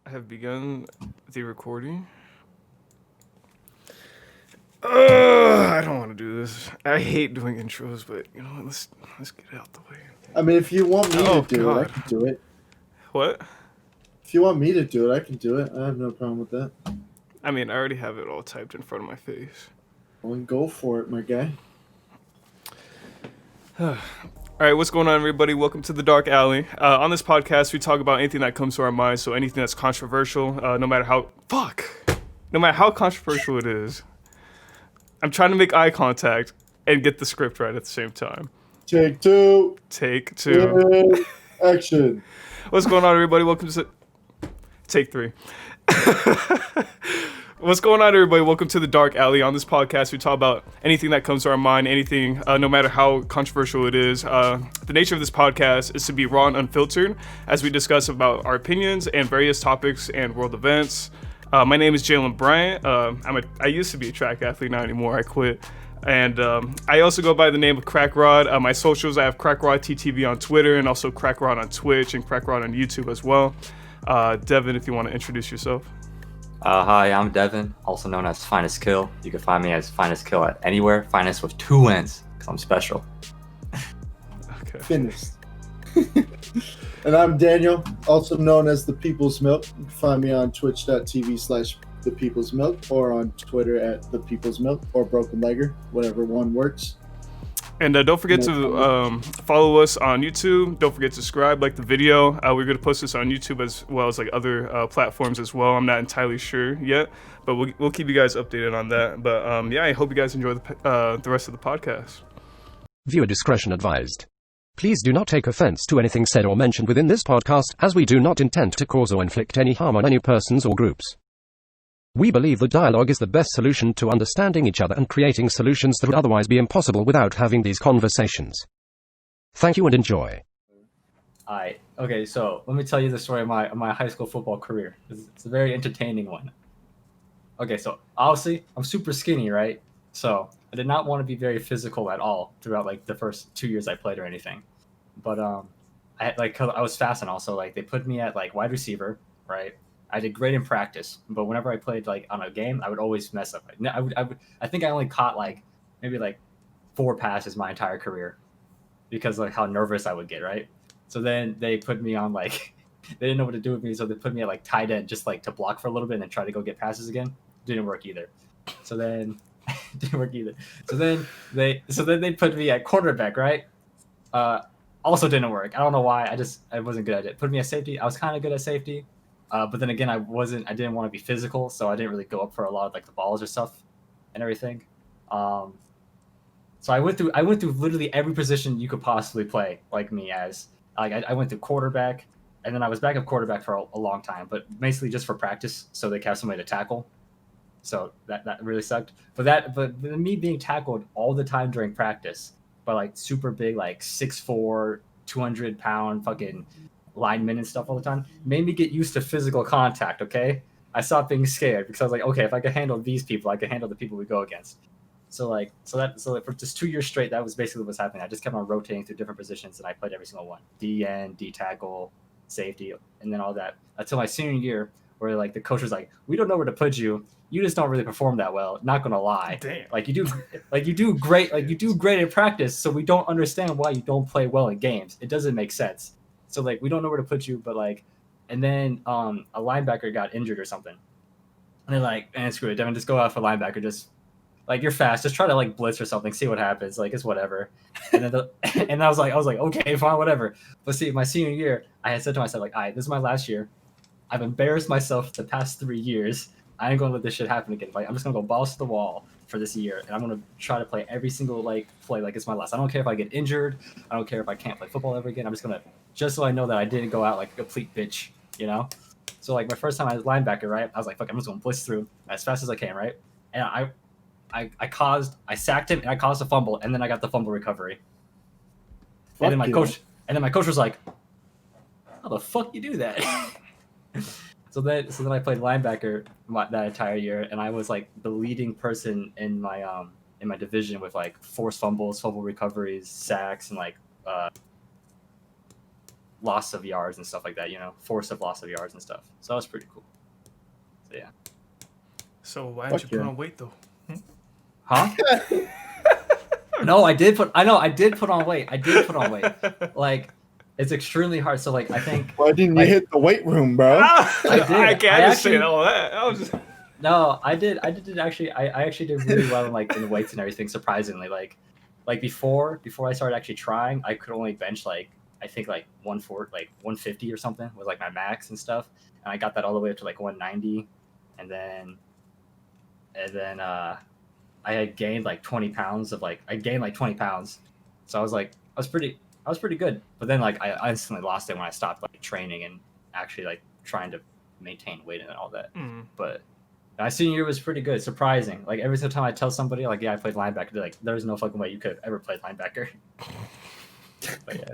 I have begun the recording. I don't want to do this. I hate doing intros, but you know what? Let's get it out the way. I mean, if you want me Oh, to do God. it, I can do it. What? If you want me to do it, I can do it. I have no problem with that. I mean, I already have it all typed in front of my face. Well, go for it, my guy. All right, what's going on, everybody? Welcome to the Dark Alley. On this podcast, we talk about anything that comes to our minds, so anything that's controversial, no matter how controversial it is. I'm trying to make eye contact and get the script right at the same time. Take two. And Action. What's going on, everybody? Welcome to Take 3. What's going on, everybody? Welcome to the Dark Alley. On this podcast, we talk about anything that comes to our mind, anything, no matter how controversial it is. The nature of this podcast is to be raw and unfiltered as we discuss about our opinions and various topics and world events. My name is Jalen Bryant. I used to be a track athlete, not anymore. I quit. And I also go by the name of CrackRod. My socials, I have CrackRod TTV on Twitter and also CrackRod on Twitch and CrackRod on YouTube as well. Devin, if you want to introduce yourself. Hi, I'm Devin, also known as FinnestKill. You can find me as FinnestKill at anywhere. Finest with 2 N's, because I'm special. Okay. Finished. And I'm Daniel, also known as ThePeoplesMilk. You can find me on twitch.tv/ThePeoplesMilk or on Twitter at ThePeoplesMilk or Broken Legger, whatever one works. And don't forget to follow us on YouTube. Don't forget to subscribe, like the video. We're going to post this on YouTube as well as like other platforms as well. I'm not entirely sure yet, but we'll keep you guys updated on that. But yeah, I hope you guys enjoy the rest of the podcast. Viewer discretion advised. Please do not take offense to anything said or mentioned within this podcast, as we do not intend to cause or inflict any harm on any persons or groups. We believe that dialogue is the best solution to understanding each other and creating solutions that would otherwise be impossible without having these conversations. Thank you and enjoy. Alright, okay, so let me tell you the story of my high school football career. It's a very entertaining one. Okay, so obviously, I'm super skinny, right? So I did not want to be very physical at all throughout like the first 2 years I played or anything. But I was fast, and also like they put me at like wide receiver, right? I did great in practice, but whenever I played like on a game, I would always mess up. I think I only caught like maybe like 4 passes my entire career because like how nervous I would get, right? So then they put me on like they didn't know what to do with me, so they put me at like tight end just like to block for a little bit and then try to go get passes again. Didn't work either. So then So then they put me at quarterback, right? Also didn't work. I don't know why. I wasn't good at it. Put me at safety. I was kind of good at safety. But then again, I didn't want to be physical, so I didn't really go up for a lot of like the balls or stuff and everything. So I went through literally every position you could possibly play like me as. Like I went through quarterback, and then I was backup quarterback for a long time, but basically just for practice, so they could have somebody to tackle. So that really sucked. But me being tackled all the time during practice by like super big, like 6'4", 200-pound fucking linemen and stuff all the time made me get used to physical contact. Okay, I stopped being scared because I was like, okay, if I can handle these people, I can handle the people we go against. So for just 2 years straight, that was basically what's happening. I just kept on rotating through different positions, and I played every single one: DN, D tackle, safety, and then all that until my senior year, where like the coach was like, we don't know where to put you. You just don't really perform that well. Not gonna lie. Damn. Like you do great in practice. So we don't understand why you don't play well in games. It doesn't make sense. So like we don't know where to put you, but like, and then a linebacker got injured or something, and they're like, man, screw it, Devin, just go out for linebacker. Just like you're fast, just try to like blitz or something, see what happens. Like it's whatever. And then and I was like, okay, fine, whatever. But see, my senior year, I had said to myself like, all right, this is my last year. I've embarrassed myself the past 3 years. I ain't gonna let this shit happen again. Like I'm just gonna go balls to the wall for this year, and I'm gonna try to play every single like play like it's my last. I don't care if I get injured. I don't care if I can't play football ever again. I'm just so I know that I didn't go out like a complete bitch, you know. So like my first time I was linebacker, right? I was like, fuck, I'm just gonna blitz through as fast as I can, right? And I sacked him and I caused a fumble, and then I got the fumble recovery. And then my coach was like, how the fuck you do that? So then I played linebacker that entire year, and I was like the leading person in my division with like forced fumbles, fumble recoveries, sacks, and like loss of yards and stuff like that. Force of loss of yards and stuff. So that was pretty cool. So yeah. So why didn't you put on weight though? Huh? No, I did put on weight. Like, it's extremely hard. So like, I think. Why didn't you hit the weight room, bro? I did. I can't say all that. I was just. No, I did actually. I actually did really well in the weights and everything. Surprisingly, like before I started actually trying, I could only bench like I think like 150 or something was like my max and stuff, and I got that all the way up to like 190, and then I had gained like 20 pounds so I was pretty good. But then like I instantly lost it when I stopped like training and actually like trying to maintain weight and all that. But my senior year was pretty good, surprising. Like every single time I tell somebody like, yeah, I played linebacker, they're like, there's no fucking way you could have ever played linebacker. But yeah.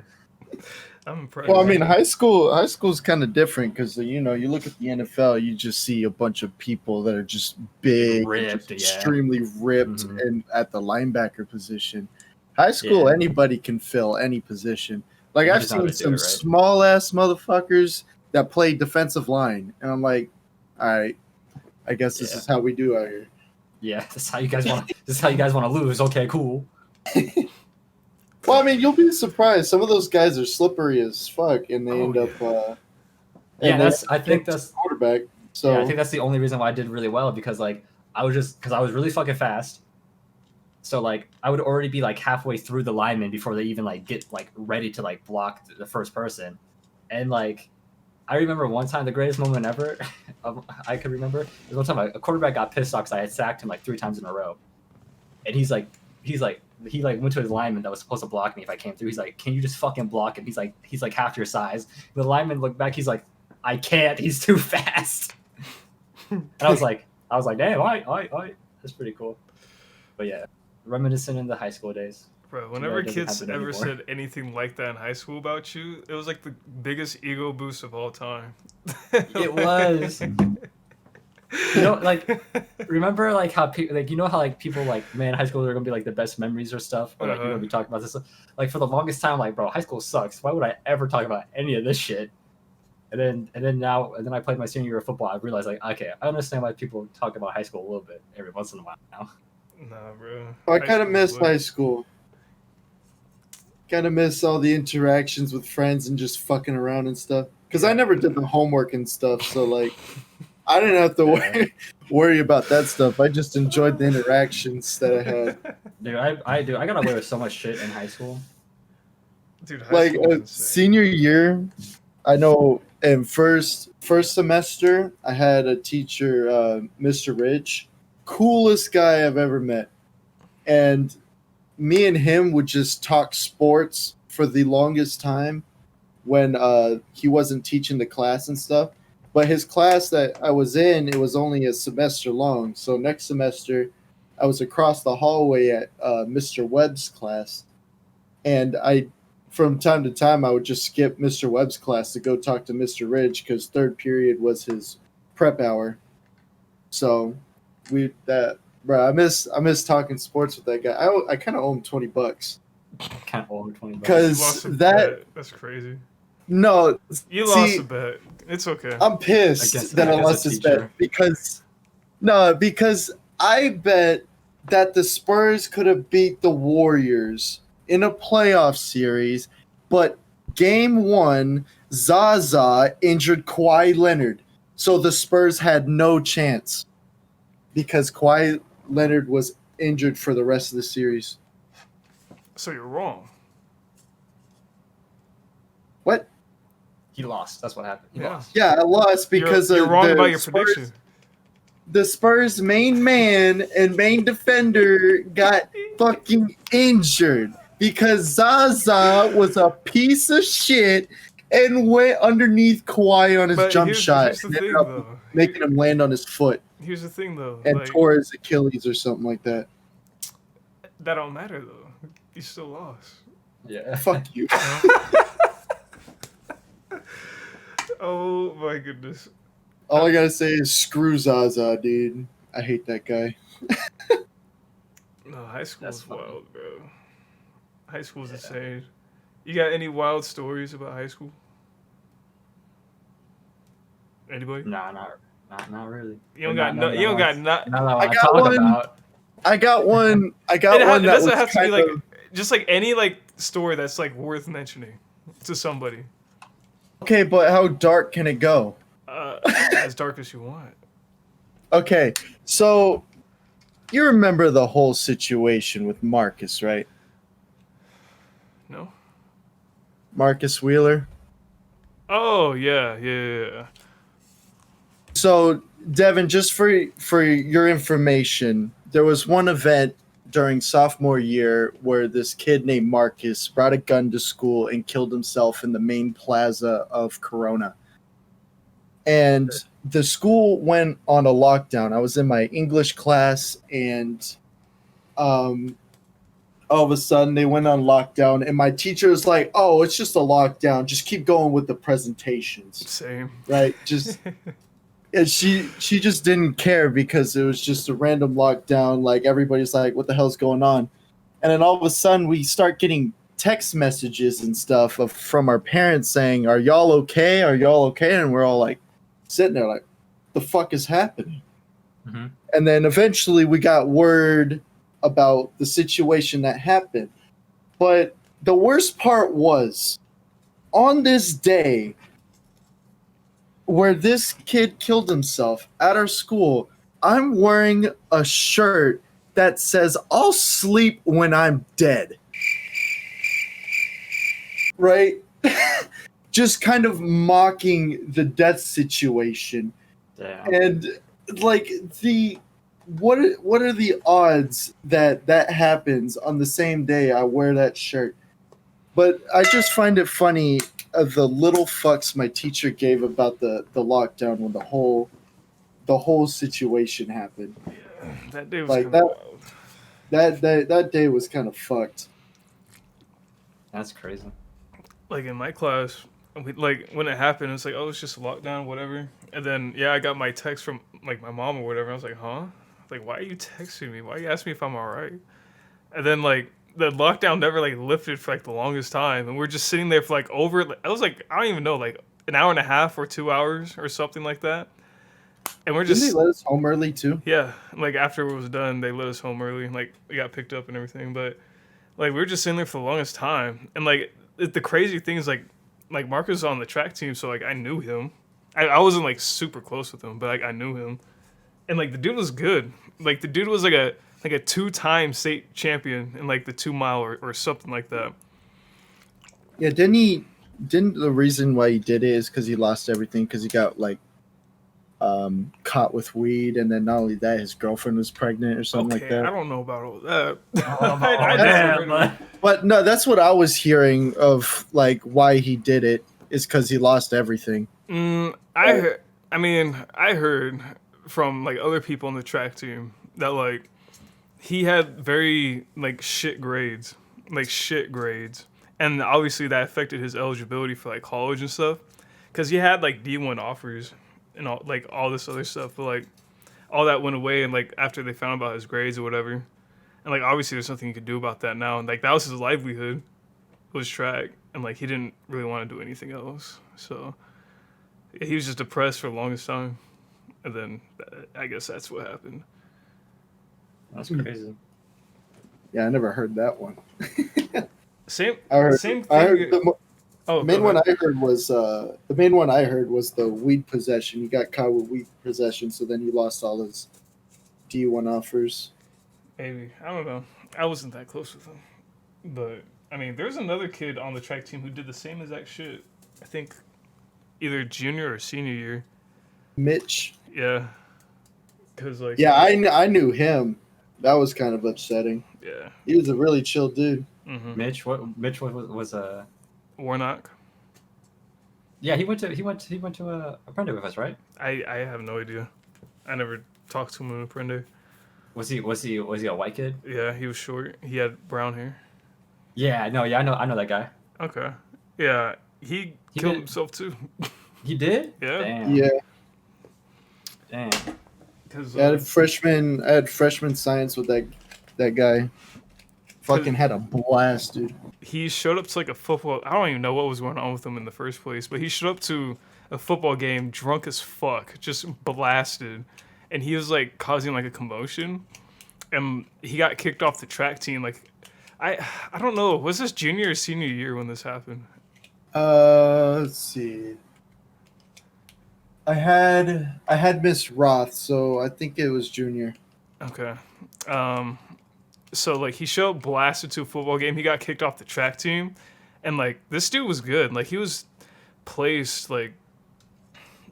I'm impressed. Well, I mean, high school's kind of different because you look at the NFL, you just see a bunch of people that are just big, Ripped, just extremely ripped, Mhm. and at the linebacker position. High school, anybody can fill any position. Like You I've just know how seen to do some it, right? small ass motherfuckers that play defensive line, and I'm like, all right, I guess this is how we do out here. Yeah, this is how you guys want to lose. Okay, cool. Well, I mean, you'll be surprised. Some of those guys are slippery as fuck, and they end up. I think that's quarterback. So yeah, I think that's the only reason why I did really well because like I was really fucking fast. So like I would already be like halfway through the lineman before they even like get like ready to like block the first person, and like I remember one time the greatest moment ever I could remember is one time a quarterback got pissed off because I had sacked him like 3 times in a row, and he went to his lineman that was supposed to block me if I came through. He's like, "Can you just fucking block him?" He's like half your size. The lineman looked back. He's like, "I can't. He's too fast." And I was like, "Damn, all right. That's pretty cool." But yeah, reminiscent in the high school days. Bro, whenever That doesn't kids happen ever anymore. said anything like that in high school about you, it was like the biggest ego boost of all time. It was. Like, remember like how people like how like people like, man, high school are gonna be like the best memories or stuff, or like you're gonna be talking about this stuff. Like for the longest time, like, bro, high school sucks. Why would I ever talk about any of this shit? And then I played my senior year of football. I realized like, okay, I understand why people talk about high school a little bit every once in a while now. Nah, bro. I kind of miss high school. Kind of miss all the interactions with friends and just fucking around and stuff. Because I never did the homework and stuff, so like, I didn't have to worry about that stuff. I just enjoyed the interactions that I had. Dude, I got away with so much shit in high school. Dude, high Like school was insane. senior year, I know in first semester I had a teacher, Mr. Rich, coolest guy I've ever met, and me and him would just talk sports for the longest time when he wasn't teaching the class and stuff. But his class that I was in, it was only a semester long. So next semester, I was across the hallway at Mr. Webb's class, and from time to time, I would just skip Mr. Webb's class to go talk to Mr. Ridge because third period was his prep hour. So bro, I miss talking sports with that guy. I kind of owe him $20 Kind of over 20 bucks. because You lost a that bet. That's crazy. no, You see, lost a bet. It's okay. I'm pissed that I lost his bet because I bet that the Spurs could have beat the Warriors in a playoff series, but game 1, Zaza injured Kawhi Leonard, so the Spurs had no chance because Kawhi Leonard was injured for the rest of the series. So you're wrong. What? He lost. That's what happened. He Yeah. lost. Yeah, I lost because you're wrong the about your Spurs, prediction. The Spurs' main man and main defender got fucking injured because Zaza was a piece of shit and went underneath Kawhi on his jump shot Here's the and thing, ended up though. making him land on his foot Here's the thing, though. and Like, tore his Achilles or something like that. that don't matter, though. You still lost. Yeah. Fuck you. Oh my goodness. All I gotta say is screw Zaza, dude. I hate that guy. No, high school That's was funny. wild, bro. High school's insane. You got any wild stories about high school? Anybody? Nah, not really. You don't got no. You don't got not. Not that I one I got talk one. about. I got one. I got It, one it that doesn't was have to be kind like of just like any like story that's like worth mentioning to somebody. okay, but how dark can it go? As dark as you want. Okay, so you remember the whole situation with Marcus, right? No. Marcus Wheeler. Oh yeah. So, Devin, just for your information, there was one event during sophomore year where this kid named Marcus brought a gun to school and killed himself in the main plaza of Corona. And the school went on a lockdown. I was in my English class, and all of a sudden they went on lockdown, and my teacher was like, "Oh, it's just a lockdown. Just keep going with the presentations." Same. Right? Just and she just didn't care because it was just a random lockdown. Like everybody's like, "What the hell's going on?" And then all of a sudden we start getting text messages and stuff from our parents saying, "Are y'all okay? Are y'all okay?" And we're all like sitting there like, "The fuck is happening?" Mm-hmm. And then eventually we got word about the situation that happened. But the worst part was on this day where this kid killed himself at our school, I'm wearing a shirt that says, "I'll sleep when I'm dead." Right? Just kind of mocking the death situation. Damn. And like what are the odds that that happens on the same day I wear that shirt? But I just find it funny the little fucks my teacher gave about the lockdown when the whole situation happened. That day was Like kind of wild. That day was kind of fucked. That's crazy. Like in my class, like when it happened, it's like, oh, it's just a lockdown, whatever. And then I got my text from like my mom or whatever. I was like, huh? Like, why are you texting me? Why are you asking me if I'm all right? And then like the lockdown never like lifted for like the longest time, and we're just sitting there for like I was like, I don't even know, like an hour and a half or 2 hours or something like that. And we're Didn't just they let us home early too? yeah, like after it was done, they let us home early. Like we got picked up and everything, but like we were just sitting there for the longest time. And like the crazy thing is like Marcus was on the track team, so like I knew him. I wasn't like super close with him, but like I knew him. And like the dude was good. Like the dude was like a 2-time state champion in like the 2 mile or something like that. Yeah, didn't the reason why he did it is because he lost everything because he got like caught with weed, and then not only that, his girlfriend was pregnant or something like that. I don't know about all that. I never heard of it. But no, that's what I was hearing of like why he did it is because he lost everything. I heard from like other people on the track team that like he had very like shit grades, and obviously that affected his eligibility for like college and stuff, because he had like D1 offers and all this other stuff, but like all that went away, and like after they found about his grades or whatever, and like obviously there's nothing you could do about that now, and like that was his livelihood, was track, and like he didn't really want to do anything else, so yeah, he was just depressed for the longest time, and then I guess that's what happened. That's crazy. Yeah, I never heard that one. Same thing. I heard Oh, main go one ahead. the main one I heard was the weed possession. He got caught with weed possession, so then he lost all his D1 offers. Maybe, I don't know. I wasn't that close with him, but I mean, there's another kid on the track team who did the same exact shit. I think either junior or senior year. Mitch. Yeah, because like Yeah, I knew him. That was kind of upsetting. yeah. He was a really chill dude. Mm-hmm. Mitch was Warnock. yeah, he went to Apprentice with us, right? I have no idea. I never talked to him in Apprende. Was he a white kid? Yeah, he was short. He had brown hair. Yeah, no, yeah, I know that guy. Okay. Yeah, he killed himself too. He did? Yeah. Damn. Yeah. Damn. Because I had freshman science with that guy. Fucking had a blast, dude. he showed up to like a football. I don't even know what was going on with him in the first place, but he showed up to a football game drunk as fuck, just blasted, and he was like causing like a commotion, and he got kicked off the track team. Like, I don't know, was this junior or senior year when this happened? Let's see. I had Miss Roth, so I think it was junior. Okay. So like he showed blasted to a football game. He got kicked off the track team, and like this dude was good. Like he was placed like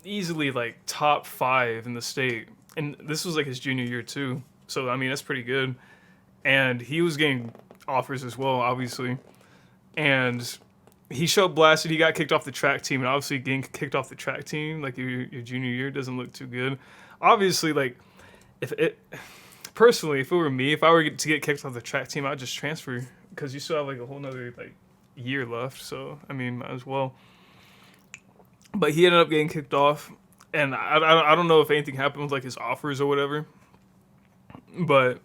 easily like top 5 in the state, and this was like his junior year too. So I mean that's pretty good. And he was getting offers as well, obviously. And he showed blasted. He got kicked off the track team, and obviously getting kicked off the track team like your junior year doesn't look too good. Obviously, like if it. Personally, if it were me, if I were to get kicked off the track team, I'd just transfer because you still have like a whole nother like year left. So I mean, might as well. But he ended up getting kicked off, and I don't know if anything happened with like his offers or whatever. But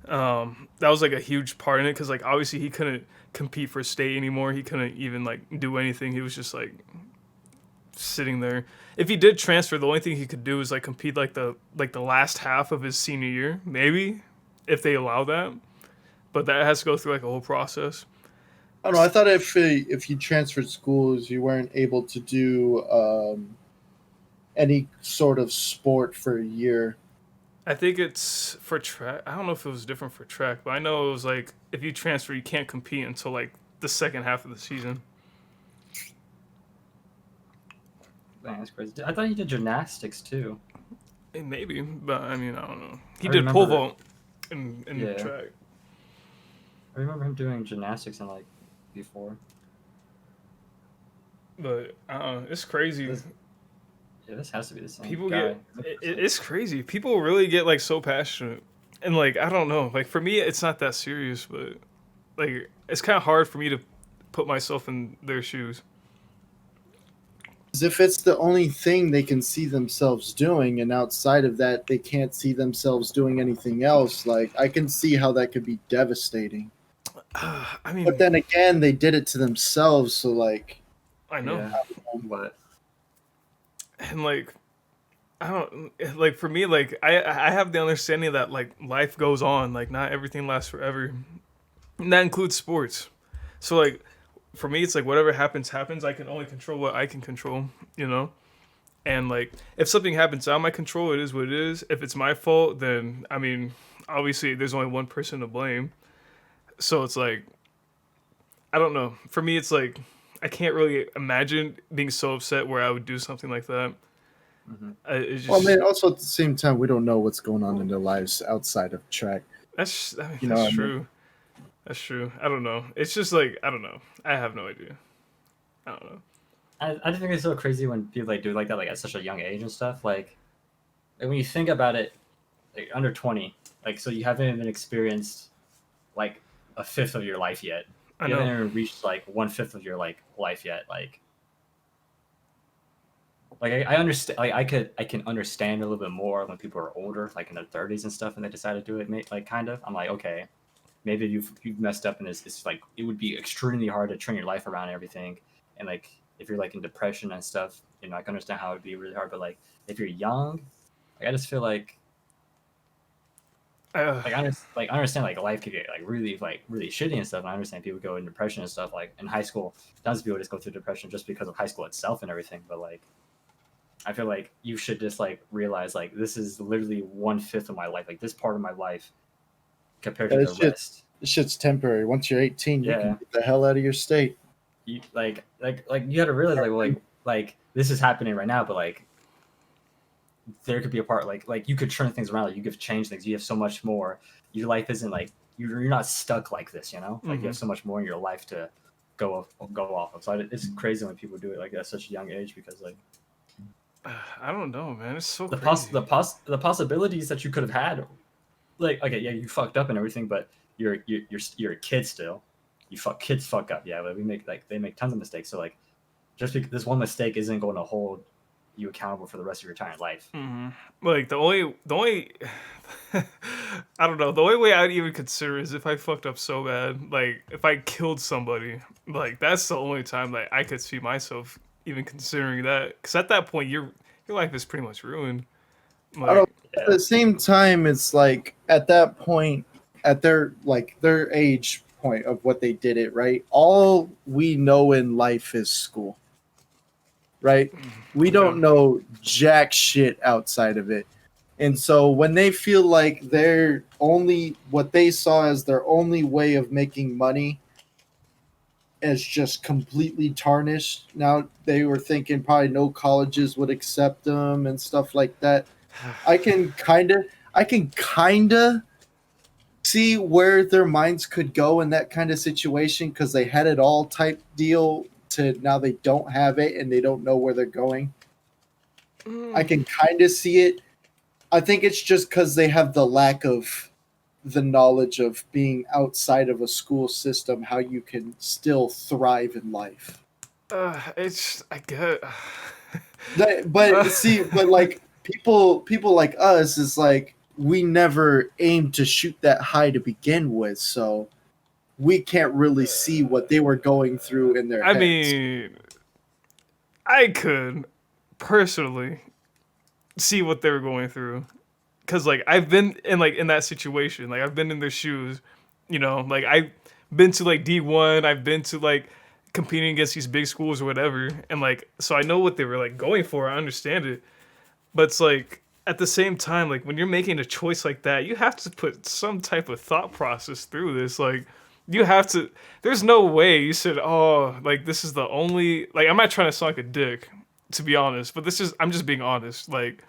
that was like a huge part in it because like obviously he couldn't compete for state anymore. He couldn't even like do anything. He was just like sitting there. If he did transfer, the only thing he could do is like compete like the last half of his senior year, maybe, if they allow that. But that has to go through like a whole process. I don't know. I thought if you transferred schools, you weren't able to do any sort of sport for a year. I think it's for track. I don't know if it was different for track, but I know it was like if you transfer, you can't compete until like the second half of the season. Man, that's crazy. I thought he did gymnastics too. Maybe, but I mean, I don't know. He I did pole remember- vault in the Yeah. track. I remember him doing gymnastics in like before. But it's crazy. Yeah, this has to be the same People guy. it's crazy. People really get like so passionate, and like I don't know. Like for me, it's not that serious, but like it's kind of hard for me to put myself in their shoes. As if it's the only thing they can see themselves doing, and outside of that, they can't see themselves doing anything else. Like I can see how that could be devastating. I mean, But then again, they did it to themselves, so like I know, Yeah, but and like I don't like for me. Like I have the understanding that like life goes on. Like not everything lasts forever, and that includes sports. So like for me, it's like whatever happens, happens. I can only control what I can control, you know? And like, if something happens out of my control, it is what it is. If it's my fault, then, I mean, obviously there's only one person to blame. So it's like, I don't know. For me, it's like, I can't really imagine being so upset where I would do something like that. It's just, well, I mean, also at the same time, we don't know what's going on in their lives outside of track. that's, I mean, you know what I that's mean? true. That's true. I don't know. It's just like, I don't know. I have no idea. I don't know. I just think it's so crazy when people like do like that like at such a young age and stuff. Like when you think about it, like under 20, like so you haven't even experienced like a fifth of your life yet. I You know. haven't even reached like 1/5 of your like life yet. Like I understand. Like I can understand a little bit more when people are older, like in their 30s and stuff, and they decide to do it. Like kind of, I'm like, okay, maybe you've messed up, and it's like it would be extremely hard to turn your life around and everything. And like if you're like in depression and stuff, you know, I can understand how it would be really hard. But like if you're young, like I just feel like I understand like life could get like really shitty and stuff. And I understand people go in depression and stuff. Like in high school, tons of people just go through depression just because of high school itself and everything. But like I feel like you should just like realize like this is literally 1/5 of my life, like this part of my life compared to Yeah, the it's just- rest. This shit's temporary. Once you're 18, you Yeah. can get the hell out of your state. You like you got to realize like this is happening right now, but like there could be a part like you could turn things around, like, you could change things. You have so much more. Your life isn't like you're not stuck like this, you know. Like you have so much more in your life to go off of. So it's crazy when people do it like at such a young age because like I don't know, man. It's so the crazy. the possibilities that you could have had, like okay, yeah, you fucked up and everything, but you're a kid still. Kids fuck up, yeah, but they make tons of mistakes. So like, just because this one mistake isn't going to hold you accountable for the rest of your entire life. Like the only I don't know, the only way I'd even consider is if I fucked up so bad, like if I killed somebody, like that's the only time that I could see myself even considering that, because at that point your life is pretty much ruined. I don't. Like, At the same time, it's like at that point, at their age point of what they did it right. All we know in life is school, right? We yeah. don't know jack shit outside of it. And so when they feel like their only what they saw as their only way of making money is just completely tarnished. Now they were thinking probably no colleges would accept them and stuff like that. I can kind of see where their minds could go in that kind of situation because they had it all type deal to now they don't have it and they don't know where they're going. I can kind of see it. I think it's just because they have the lack of the knowledge of being outside of a school system, how you can still thrive in life. It's I get. But like people like us is like we never aimed to shoot that high to begin with, so we can't really see what they were going through in their I heads. mean, I could personally see what they were going through, cause like I've been in that situation. Like I've been in their shoes, you know. Like I've been to like D1. I've been to like competing against these big schools or whatever, and like so I know what they were like going for. I understand it, but it's like at the same time, like when you're making a choice like that, you have to put some type of thought process through this. Like you have to. There's no way you said, "Oh, like this is the only." Like I'm not trying to sound like a dick, to be honest, but I'm just being honest. Like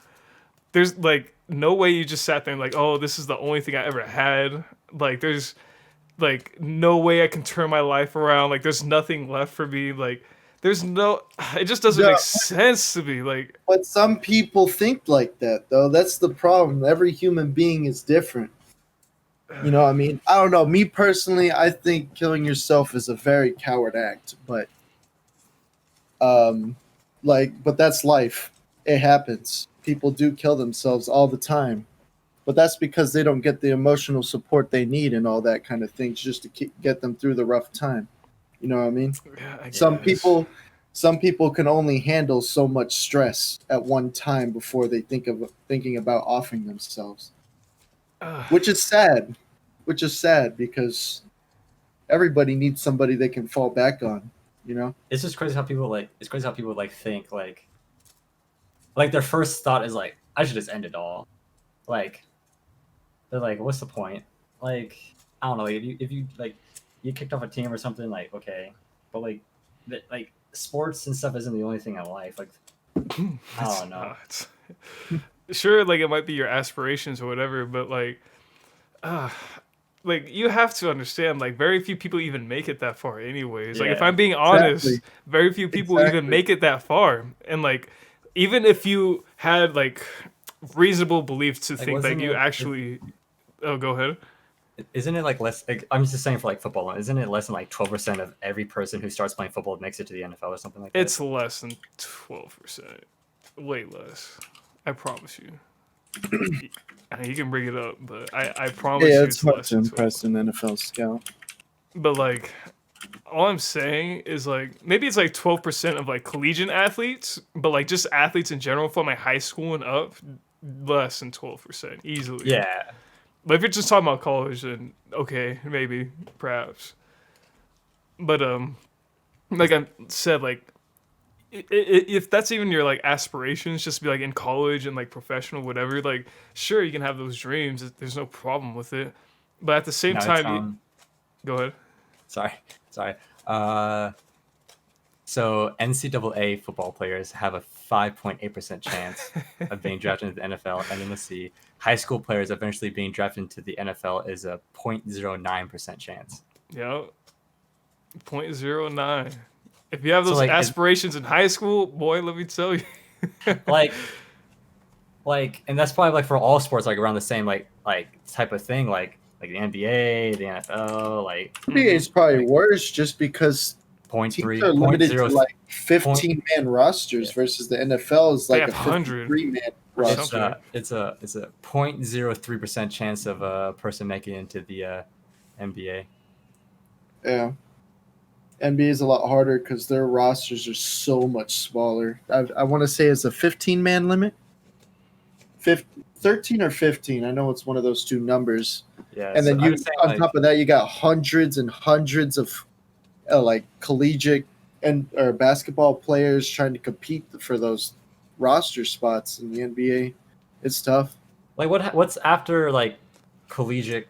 there's like no way you just sat there and like, "Oh, this is the only thing I ever had." Like there's like no way I can turn my life around. Like there's nothing left for me. Like there's no. It just doesn't No. make sense to me. Like But some people think like that, though. That's the problem. Every human being is different. You know, I mean, I don't know. Me personally, I think killing yourself is a very coward act, but but that's life. It happens. People do kill themselves all the time, but that's because they don't get the emotional support they need and all that kind of things just to get them through the rough time. You know what I mean? yeah, I Some guess. people can only handle so much stress at one time before they thinking about offing themselves, which is sad. Which is sad because everybody needs somebody they can fall back on. You know? It's just crazy how people think like their first thought is like, I should just end it all. Like they're like, what's the point? Like I don't know. Like, if you like you kicked off a team or something, like okay, but like sports and stuff isn't the only thing in life. Like I don't know. Sure, like it might be your aspirations or whatever, but like you have to understand, like very few people even make it that far, anyways. Like if Yeah. I'm being honest, Exactly. very few people even make it that far, and like even if you had like reasonable belief to think that wasn't you it- actually, oh, go ahead. Isn't it like less? Like, I'm just saying for like football. Isn't it less than like 12% of every person who starts playing football makes it to the NFL or something like that? It's less than 12%, way less. I promise you. You can bring it up, but I promise Yeah, you it's hard less to than impress an NFL scout. But like, all I'm saying is like maybe it's like 12% of like collegiate athletes, but like just athletes in general from like high school and up, less than 12% easily. Yeah. But if you're just talking about college, then okay, maybe, perhaps. But like I said, like if that's even your like aspirations, just to be like in college and like professional, whatever. Like, sure, you can have those dreams. There's no problem with it. But at the same No, it's, time, go ahead. sorry. So NCAA football players have a 5.8% chance of being drafted into the NFL, and then let's see, high school players eventually being drafted into the NFL is a 0.09% chance. Yeah, 0.09. If you have those like, aspirations in high school, boy, let me tell you. like, and that's probably like for all sports, like around the same like type of thing, like the NBA, the NFL, like NBA is probably worse just because teams 0.3, are limited to 0.0. like 15-man rosters versus the NFL is They like a have 100. 53-man roster. It's a 0.03% chance of a person making it into the NBA. Yeah. NBA is a lot harder because their rosters are so much smaller. I want to say it's a 15-man limit. 13 or 15. I know it's one of those two numbers. Yeah. And So then I'm you, just saying, on like, top of that, you got hundreds and hundreds of like collegiate and or basketball players trying to compete for those roster spots in the NBA. It's tough. like what's after like collegiate,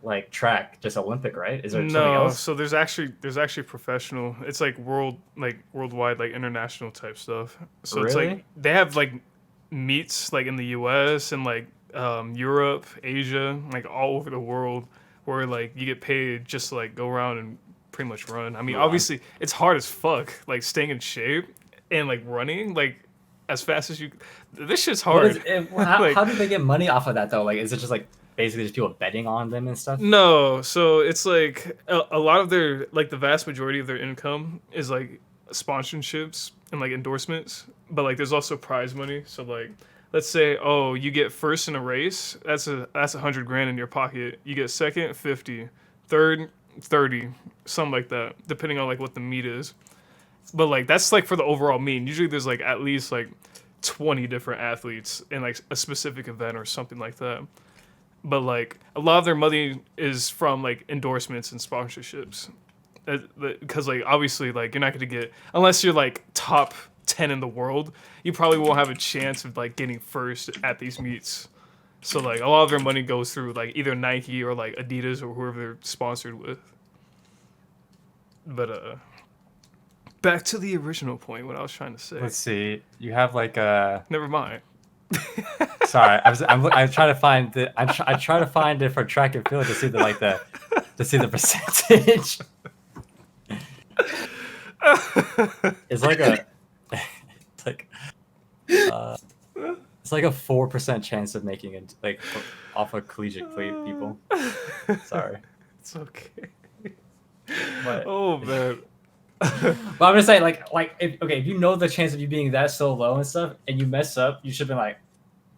like track, just Olympic, right? Is there something No, else? so there's actually professional. It's like worldwide, like international type stuff. So it's Really? like they have like meets like in the U.S. and like Europe, Asia, like all over the world, where like you get paid just to like go around and pretty much run. I mean, Run. obviously it's hard as fuck, like staying in shape and like running like as fast as you. This shit's What hard. is it, how, Like- how do they get money off of that though? Like, is it just like basically just people betting on them and stuff? No, so it's like a lot of their like the vast majority of their income is like sponsorships and like endorsements, but like there's also prize money. So like let's say you get first in a race, that's 100 grand in your pocket. You get second, 50, third, 30, something like that, depending on like what the meet is. But like that's like for the overall meet. Usually there's like at least like 20 different athletes in like a specific event or something like that. But like a lot of their money is from like endorsements and sponsorships, because like obviously like you're not going to get, unless you're like top 10 in the world, you probably won't have a chance of like getting first at these meets. So like a lot of their money goes through like either Nike or like Adidas or whoever they're sponsored with. But back to the original point, what I was trying to say. Let's see. You have like a. Never mind. Sorry, I'm trying to find the. I try to find it for track and field to see the percentage. It's like a. It's like. It's like a 4% chance of making it like off of collegiate people. Sorry. It's okay. But, Oh man. but I'm just saying, like if you know the chance of you being that so low and stuff, and you mess up, you should be like,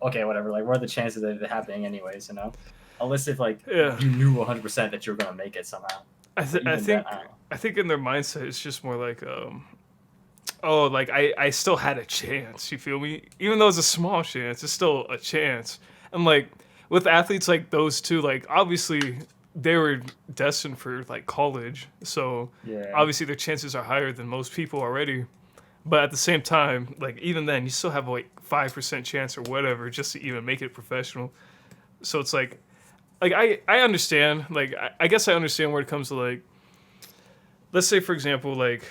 okay, whatever. Like, what are the chances of it happening, anyways? You know, unless if like Yeah. you knew 100% that you were gonna make it somehow. I Even think then, I don't know. I think in their mindset it's just more like like I still had a chance, you feel me? Even though it's a small chance, it's still a chance. And like with athletes like those two, like obviously they were destined for like college, so Yeah. obviously their chances are higher than most people already. But at the same time, like even then, you still have like 5% chance or whatever just to even make it professional. So it's like I understand. Like I guess I understand where it comes to like, let's say for example, like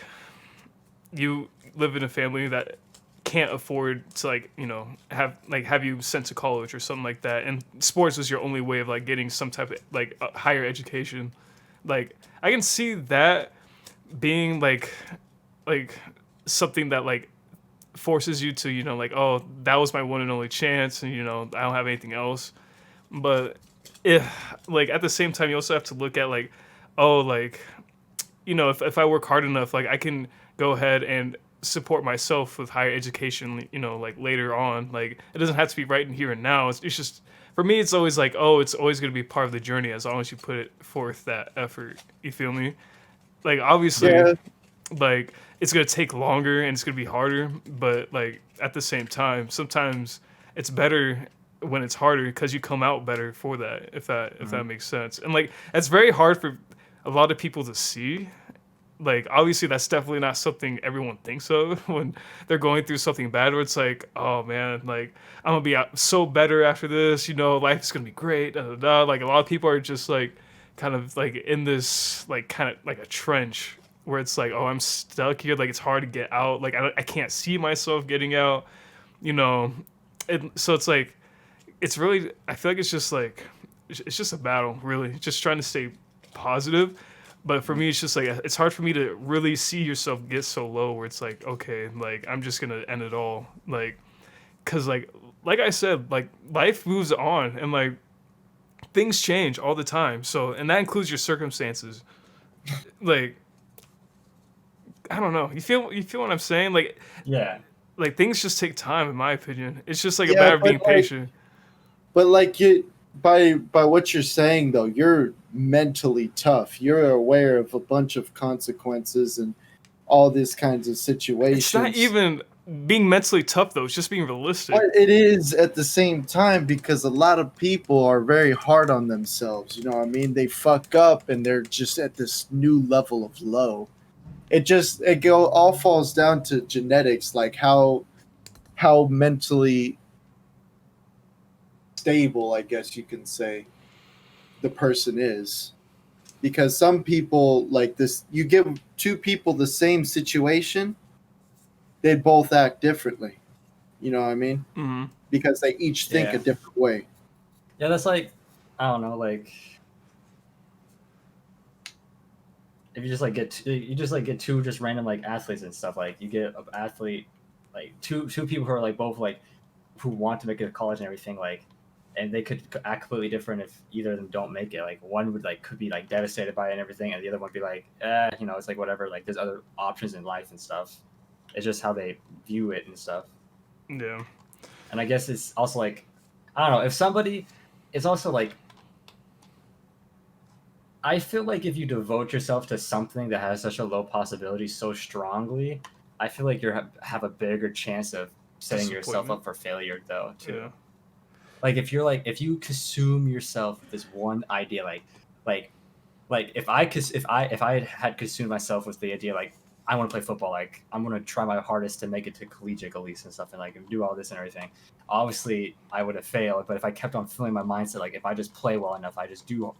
you live in a family that can't afford to like have you sent to college or something like that, and sports was your only way of like getting some type of like higher education. Like I can see that being like something that like forces you to like, oh, that was my one and only chance, and I don't have anything else. But if like at the same time you also have to look at like, oh, like if I work hard enough, like I can go ahead and support myself with higher education, like later on. Like it doesn't have to be right in here and now. It's just, for me, it's always like, oh, it's always going to be part of the journey as long as you put it forth that effort. You feel me? Like obviously, Yeah. like it's going to take longer and it's going to be harder, but like at the same time, sometimes it's better when it's harder because you come out better for that, if that makes sense. And like it's very hard for a lot of people to see. Like obviously that's definitely not something everyone thinks of when they're going through something bad, where it's like, oh man, like I'm gonna be so better after this, life's gonna be great, da, da, da. Like a lot of people are just like kind of like in this like kind of like a trench where it's like, oh, I'm stuck here, like it's hard to get out, like I can't see myself getting out, so it's like, it's really, I feel like it's just a battle, really, just trying to stay positive. But for me, it's just like, it's hard for me to really see yourself get so low where it's like, okay, like I'm just gonna end it all, like, cause like I said, like life moves on and like things change all the time. So, and that includes your circumstances. Like, I don't know. You feel what I'm saying? Like, Yeah. like things just take time, in my opinion. It's just like a Yeah, matter of but, being like, patient. But like by what you're saying though, you're mentally tough. You're aware of a bunch of consequences and all these kinds of situations. It's not even being mentally tough though. It's just being realistic. But it is at the same time because a lot of people are very hard on themselves. You know what I mean? They fuck up and they're just at this new level of low. All falls down to genetics, like how mentally stable, I guess you can say, the person is. Because some people like this, you give two people the same situation, they'd both act differently. You know what I mean? Mm-hmm. Because they each think Yeah. a different way. Yeah, that's like, I don't know, like if you just like get two just random like athletes and stuff. Like you get an athlete, like two people who are like both like who want to make it to college and everything, like, and they could act completely different if either of them don't make it. Like one would like could be like devastated by it and everything, and the other one would be like, you know, it's like whatever. Like there's other options in life and stuff. It's just how they view it and stuff. Yeah. And I guess it's also like, I don't know, if somebody, it's also like, I feel like if you devote yourself to something that has such a low possibility so strongly, I feel like you have a bigger chance of setting yourself up for failure though too. Yeah. Like if you consume yourself with this one idea, like if I had consumed myself with the idea like I want to play football, like I'm gonna try my hardest to make it to collegiate at least and stuff, and like do all this and everything. Obviously, I would have failed, but if I kept on filling my mindset, like if I just play well enough, I just do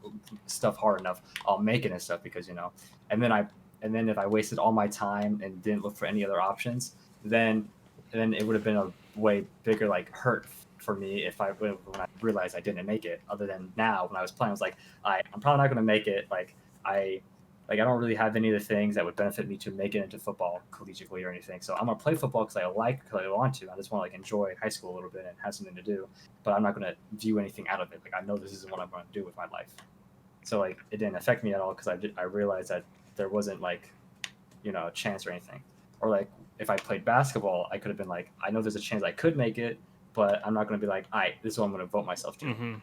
stuff hard enough, I'll make it and stuff because you know. And then if I wasted all my time and didn't look for any other options, then it would have been a way bigger like hurt for me if when I realized I didn't make it. Other than now, when I was playing, I was like, I'm probably not going to make it. I don't really have any of the things that would benefit me to make it into football collegiately or anything. So I'm gonna play football because I want to. I just want to like enjoy high school a little bit and have something to do. But I'm not gonna view anything out of it. Like I know this isn't what I'm gonna do with my life. So like it didn't affect me at all because I realized that there wasn't like, you know, a chance or anything. Or like if I played basketball, I could have been like, I know there's a chance I could make it, but I'm not gonna be like, this is what I'm gonna devote myself to. Mm-hmm.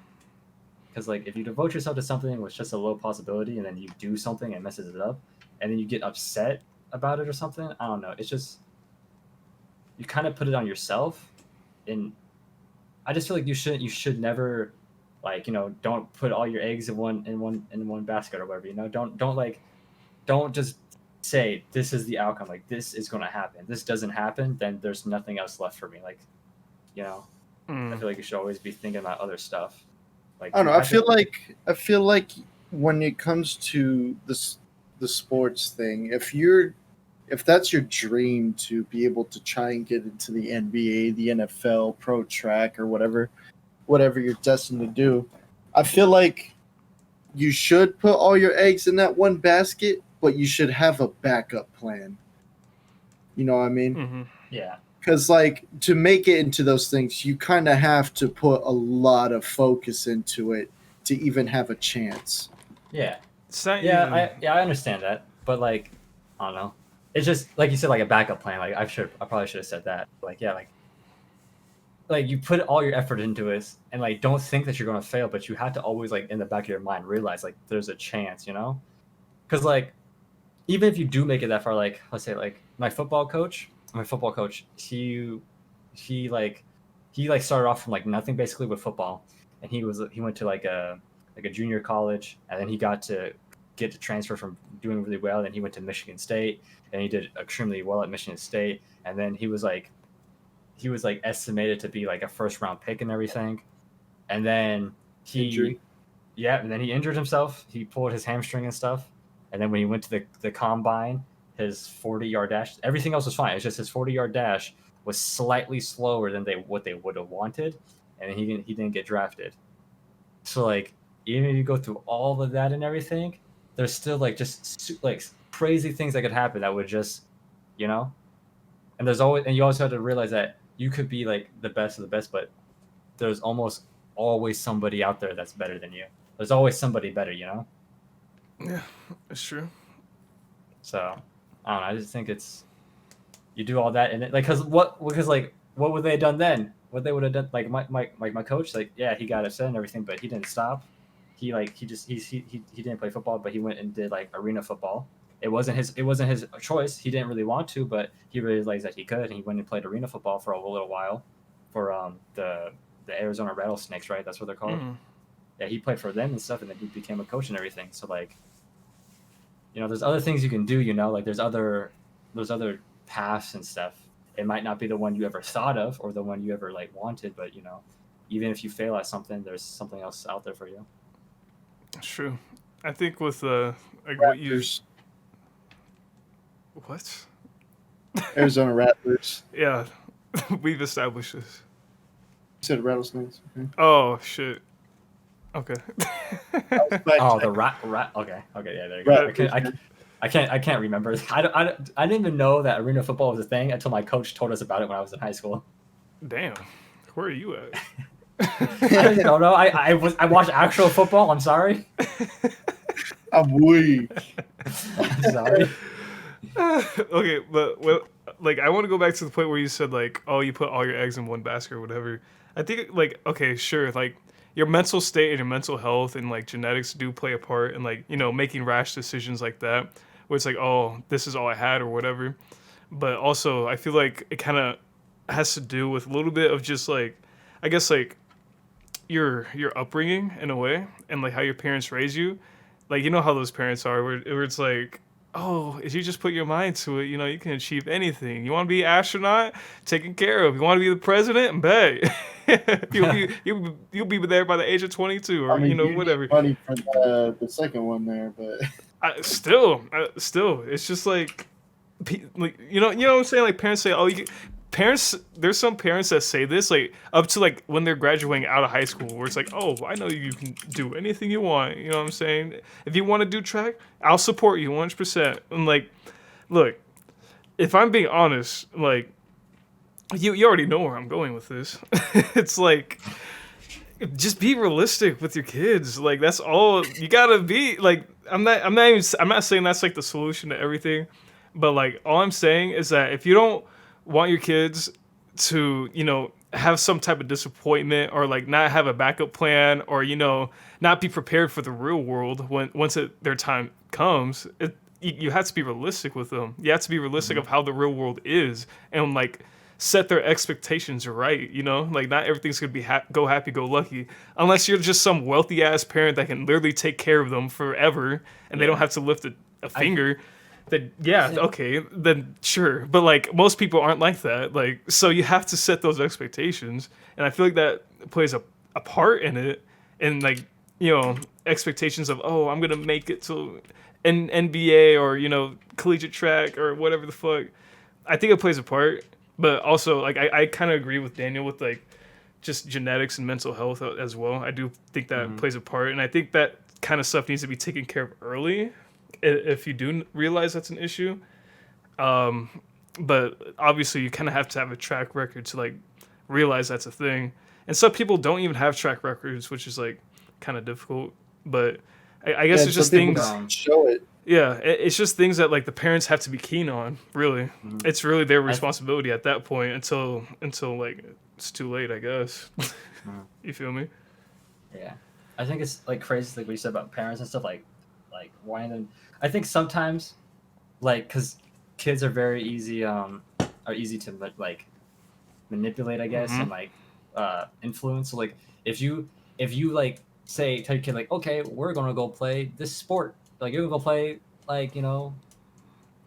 Because like if you devote yourself to something with just a low possibility and then you do something and messes it up and then you get upset about it or something, I don't know, it's just you kind of put it on yourself. And I just feel like you should never like, you know, don't put all your eggs in one basket or whatever, you know. Don't just say this is the outcome, like this is going to happen. This doesn't happen, then there's nothing else left for me, like, you know. I feel like you should always be thinking about other stuff. Like, I don't know. I feel like when it comes to the sports thing, if that's your dream to be able to try and get into the NBA, the NFL, pro track, or whatever you're destined to do, I feel like you should put all your eggs in that one basket, but you should have a backup plan. You know what I mean? Mm-hmm. Yeah. Because, like, to make it into those things, you kind of have to put a lot of focus into it to even have a chance. Yeah. I understand that. But, like, I don't know. It's just, like you said, like a backup plan. Like, I probably should have said that. Like, yeah, like you put all your effort into it and, like, don't think that you're going to fail, but you have to always, like, in the back of your mind, realize, like, there's a chance, you know? Because, like, even if you do make it that far, like, let's say, like, my football coach, he started off from like nothing basically with football, and he went to like a junior college, and then he got to transfer from doing really well, and he went to Michigan State, and he did extremely well at Michigan State, and then he was like estimated to be like a first round pick and everything, and then Injury. and then he injured himself, he pulled his hamstring and stuff, and then when he went to the combine, his 40-yard dash, everything else was fine. It's just his 40-yard dash was slightly slower than what they would have wanted, and he didn't get drafted. So like even if you go through all of that and everything, there's still like just like crazy things that could happen that would just, you know. And you also have to realize that you could be like the best of the best, but there's almost always somebody out there that's better than you. There's always somebody better, you know. Yeah, it's true. So I don't know. I just think you do all that and like, because what would they have done then? what they would have done, like my coach, like yeah, he got upset and everything, but he didn't stop. He didn't play football, but he went and did like arena football. It wasn't his choice. He didn't really want to, but he realized that he could, and he went and played arena football for a little while for the Arizona Rattlesnakes, right? That's what they're called. Yeah, he played for them and stuff, and then he became a coach and everything. So like, there's other things you can do. Like there's other paths and stuff. It might not be the one you ever thought of or the one you ever like wanted, but even if you fail at something, there's something else out there for you. That's true. I think with like what? Arizona Rattlers. Yeah, we've established this. You said rattlesnakes. Okay. Oh shit. Okay. Oh, the rat. Okay, yeah, there you go. I can't remember. I didn't even know that arena football was a thing until my coach told us about it when I was in high school. Damn, where are you at? I don't know. I watched actual football. I'm sorry. I'm weak. I'm sorry. Okay, but like I want to go back to the point where you said like, oh, you put all your eggs in one basket or whatever. I think like, okay, sure, like your mental state and your mental health and like genetics do play a part in like, making rash decisions like that, where it's like, oh, this is all I had or whatever. But also I feel like it kind of has to do with a little bit of just like, I guess like your upbringing in a way, and like how your parents raise you. Like, how those parents are where it's like, oh, if you just put your mind to it, you can achieve anything. You want to be an astronaut? Taken care of. You want to be the president? Bet. you'll be there by the age of 22 or whatever. Money for the second one there, but still, it's just like what I'm saying. Like parents say, oh, there's some parents that say this like up to like when they're graduating out of high school, where it's like, oh, I know you can do anything you want. You know what I'm saying? If you want to do track, I'll support you 100%. And like, look, if I'm being honest, like you already know where I'm going with this. It's like, just be realistic with your kids. Like that's all you gotta be. Like I'm not saying that's like the solution to everything, but like all I'm saying is that if you don't want your kids to, have some type of disappointment or like not have a backup plan or, not be prepared for the real world once their time comes, you have to be realistic with them. You have to be realistic of how the real world is and like set their expectations right, like not everything's going to be go happy, go lucky, unless you're just some wealthy ass parent that can literally take care of them forever and they don't have to lift a finger. Then okay, then sure. But like most people aren't like that. Like so you have to set those expectations. And I feel like that plays a part in it. And like, expectations of, oh, I'm gonna make it to an NBA or, collegiate track or whatever the fuck. I think it plays a part. But also like I kinda agree with Daniel with like just genetics and mental health as well. I do think that plays a part. And I think that kind of stuff needs to be taken care of early, if you do realize that's an issue. But obviously you kind of have to have a track record to like realize that's a thing. And some people don't even have track records, which is like kind of difficult. But I guess it's just things. Show it. Yeah, it's just things that like the parents have to be keen on. Really, it's really their responsibility at that point until like it's too late, I guess. You feel me? Yeah, I think it's like crazy, like what you said about parents and stuff. Like why them? I think sometimes, like, because kids are very easy to like manipulate, I guess, and like influence. So like if you like tell your kid like, okay, we're gonna go play this sport. Like you're gonna go play like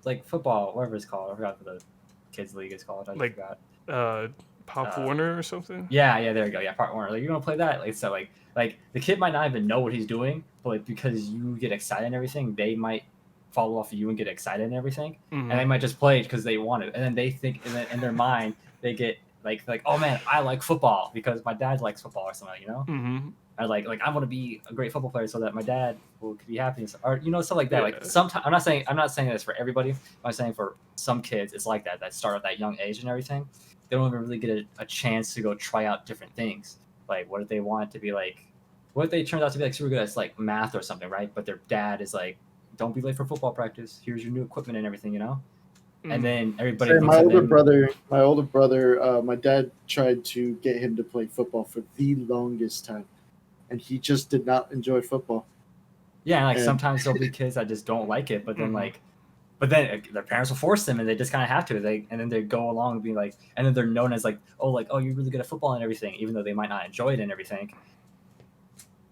like football, whatever it's called. I forgot what the kids league is called. I forgot. Pop Warner or something. Yeah, there you go. Yeah, Pop Warner. Like you're gonna play that. Like so, like the kid might not even know what he's doing, but like because you get excited and everything, they might follow off of you and get excited and everything, and they might just play it because they want it, and then they think, and then in their mind they get like oh man, I like football because my dad likes football or something, I like I want to be a great football player so that my dad will be happy, or stuff like that. Yeah. Like sometimes I'm not saying this for everybody. I'm saying for some kids it's like that start at that young age and everything. They don't even really get a chance to go try out different things. Like what if they want to be like, what if they turned out to be like super good at like math or something, right? But their dad is like, don't be late for football practice. Here's your new equipment and everything, and then everybody Say, looks at them. my older brother, my dad tried to get him to play football for the longest time, and he just did not enjoy football. Yeah, and like And- sometimes there'll be kids that just don't like it, but then their parents will force them, and they just kind of have to. And then they go along and be like, and then they're known as like, oh, you're really good at football and everything, even though they might not enjoy it and everything.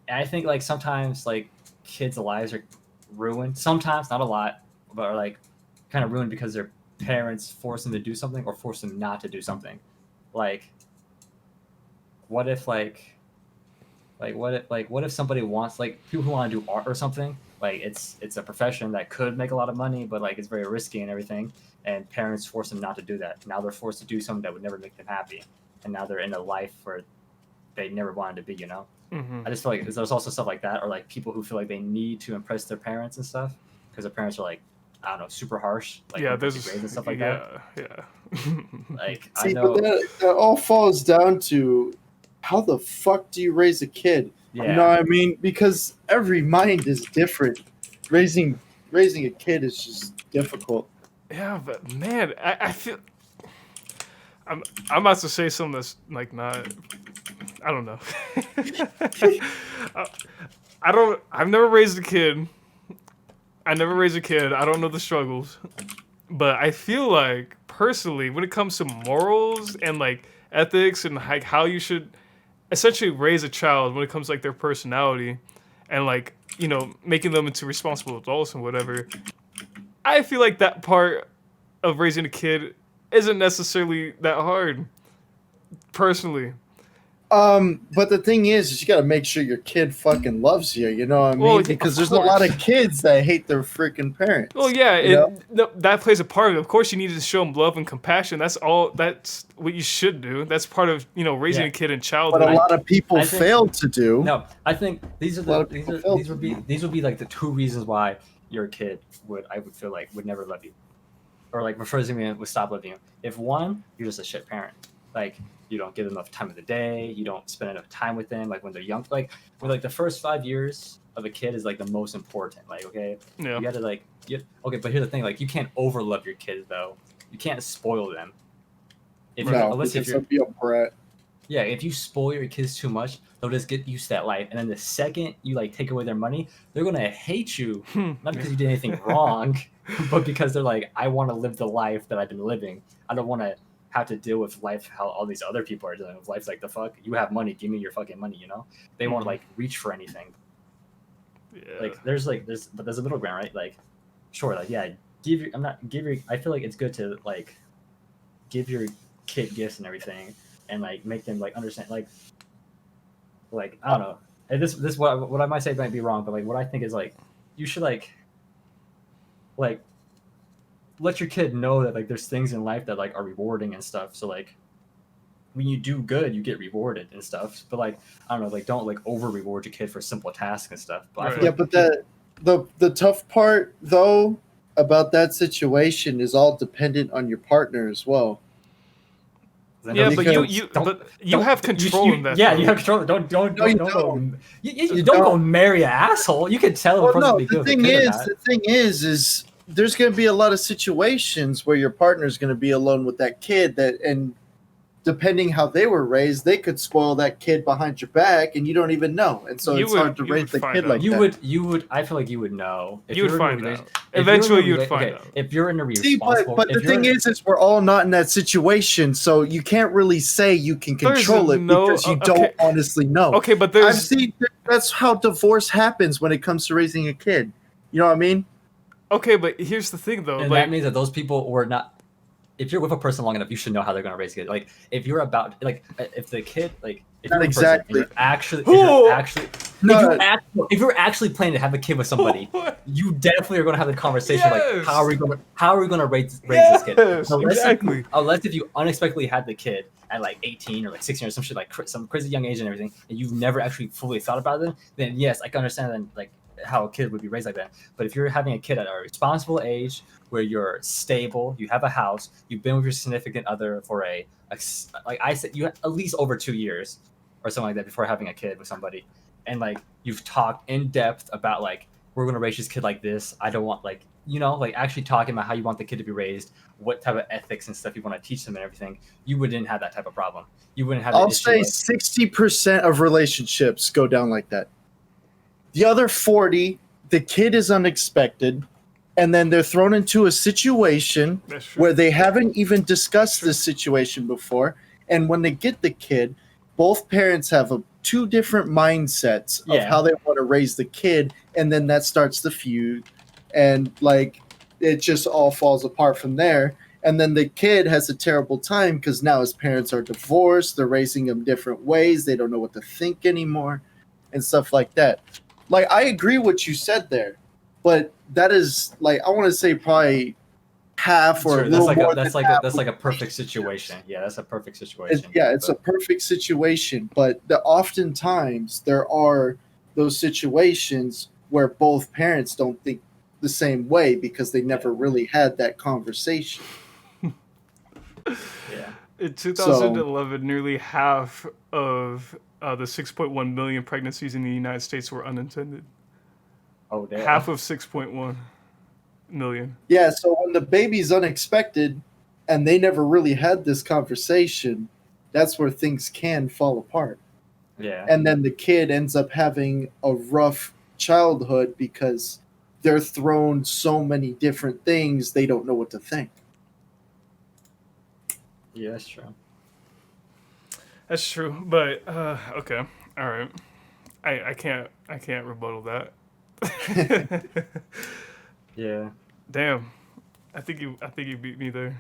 And I think like sometimes like kids' lives are ruined. Sometimes, not a lot, but are like kind of ruined because their parents force them to do something or force them not to do something. Like, what if what if somebody wants, like, people who want to do art or something, like it's a profession that could make a lot of money, but like it's very risky and everything, and parents force them not to do that. Now they're forced to do something that would never make them happy, and now they're in a life where they never wanted to be, you know? I just feel like there's also stuff like that, or like people who feel like they need to impress their parents and stuff because their parents are like, I don't know, super harsh, like there's grades and stuff like that. Like, See, I know, but that all falls down to how the fuck do you raise a kid? yeah, You know what I mean? Because every mind is different. Raising a kid is just difficult. Yeah, but man, I feel I'm about to say something that's like not. I don't know. I've never raised a kid. I never raised a kid. I don't know the struggles, but I feel like personally, when it comes to morals and like ethics and like how you should essentially raise a child when it comes to like their personality and like, you know, making them into responsible adults and whatever, I feel like that part of raising a kid isn't necessarily that hard, personally. But the thing is you got to make sure your kid fucking loves you. You know what I mean? Well, because of there's a lot course. of kids that hate their freaking parents. Well, yeah, you know? no, that plays a part of it. Of course, you need to show them love and compassion. That's all. That's what you should do. That's part of, you know, raising Yeah. a kid in But childhood. a lot of people I think- fail to do. No, I think these A lot are of the people fail to these would be like the two reasons why your kid would feel like would never love you, or like refers to me would stop loving you. If one, you're just a shit parent, like you don't give them enough time of the day, you don't spend enough time with them, like when they're young, like when like the first 5 years of a kid is like the most important. Like, okay, Yeah. you got to like okay, but here's the thing, like you can't overlove your kids though. You can't spoil them. No, Unless if because you're they'll be a brat. Yeah, if you spoil your kids too much, they'll just get used to that life. And then the second you like take away their money, they're gonna hate you. Not because you did anything wrong, but because they're like, I want to live the life that I've been living. I don't want to have to deal with life how all these other people are dealing with life. Like, the fuck, you have money, give me your fucking money. You know, they won't like reach for anything. Yeah. Like there's a middle ground, right? Like, sure, like yeah, I feel like it's good to like give your kid gifts and everything, and like make them like understand, like I don't know. And this what I might say might be wrong, but like what I think is like you should like let your kid know that like there's things in life that like are rewarding and stuff. So like when you do good, you get rewarded and stuff. But like I don't know, like don't like over reward your kid for simple tasks and stuff. But I feel Yeah, like but the tough part though about that situation is all dependent on your partner as well. Yeah, but you have control in that. Yeah, though. you have control. Don't No, you don't go. You You don't go don't. marry an asshole. You can tell Well, if a person no, be the good with a thing kid or is, not. the thing is there's going to be a lot of situations where your partner's going to be alone with that kid and depending how they were raised, they could spoil that kid behind your back and you don't even know. And so it's hard to raise the kid like that. You would. I feel like you would know. If You would you're in a find rela- out. if Eventually, you're in a you'd find okay, out. If you're in a See, responsible, but the thing is we're all not in that situation, so you can't really say you can There's control it no- because you okay. don't honestly know. Okay, but I've there's seen that's how divorce happens when it comes to raising a kid. You know what I mean? okay, but here's the thing though. and Like, that means that those people were not. If you're with a person long enough, you should know how they're going to raise a kid. Like if you're about like if the kid like if Not you're a person exactly. and No. if you're actually planning to have a kid with somebody, you definitely are going to have the conversation like Yes. how are we going to raise this kid? Yes, Unless exactly. unless if you unexpectedly had the kid at like 18 or like 16 or some shit like some crazy young age and everything, and you've never actually fully thought about it, then yes, I can understand then like how a kid would be raised like that. But if you're having a kid at a responsible age where you're stable, you have a house, you've been with your significant other for like I said, you have at least over 2 years or something like that before having a kid with somebody, and like you've talked in depth about like we're gonna raise this kid like this. I don't want like like actually talking about how you want the kid to be raised, what type of ethics and stuff you want to teach them and everything, you wouldn't have that type of problem. You wouldn't have. I'll say 60% of relationships go down like that. The other 40, the kid is unexpected, and then they're thrown into a situation where they haven't even discussed this situation before. And when they get the kid, both parents have two different mindsets of how they want to raise the kid, and then that starts the feud, and like it just all falls apart from there. And then the kid has a terrible time because now his parents are divorced. They're raising him different ways. They don't know what to think anymore and stuff like that. Like, I agree what you said there, but that is like, I want to say probably half or a little more. That's like a perfect situation. Yeah, that's a perfect situation. It's a perfect situation, but oftentimes there are those situations where both parents don't think the same way because they never really had that conversation. Yeah. In 2011, nearly half of the 6.1 million pregnancies in the United States were unintended. Oh, damn. Half of 6.1 million. Yeah, so when the baby's unexpected and they never really had this conversation, that's where things can fall apart. Yeah. And then the kid ends up having a rough childhood because they're thrown so many different things, they don't know what to think. Yeah, that's true. That's true, but okay, all right. I can't rebuttal that. Yeah. Damn, I think you beat me there.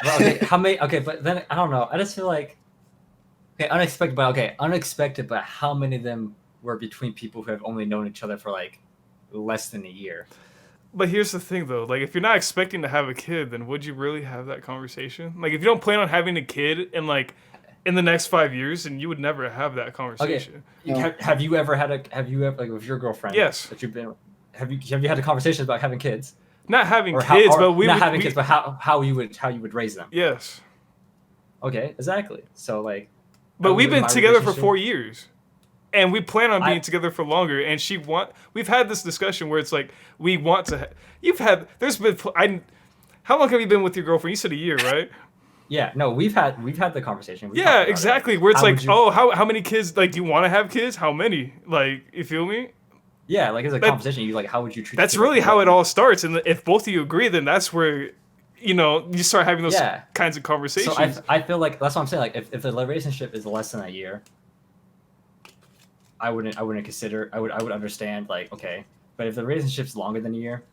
Well, okay, how many? Okay, but then I don't know. I just feel like unexpected. But how many of them were between people who have only known each other for like less than a year? But here's the thing, though. Like, if you're not expecting to have a kid, then would you really have that conversation? Like, if you don't plan on having a kid in the next 5 years, then you would never have that conversation. Okay. Have you ever like with your girlfriend? Yes. That you've been. Have you had a conversation about having kids? Not having kids, but how you would raise them. Yes. Okay, exactly. So like. But we've been together for 4 years. And we plan on being together for longer. And we've had this discussion where it's like, we want to, how long have you been with your girlfriend? You said a year, right? Yeah, no, we've had the conversation. Yeah, exactly. Where it's like, how many kids, like, do you want to have kids? How many? Like, you feel me? Yeah, like, it's a conversation. You like, how would you treat That's really how it all starts. And if both of you agree, then that's where, you start having those kinds of conversations. So I feel like, that's what I'm saying. Like, if the relationship is less than a year, I wouldn't consider. I would understand, like, okay, but if the relationship's longer than a year,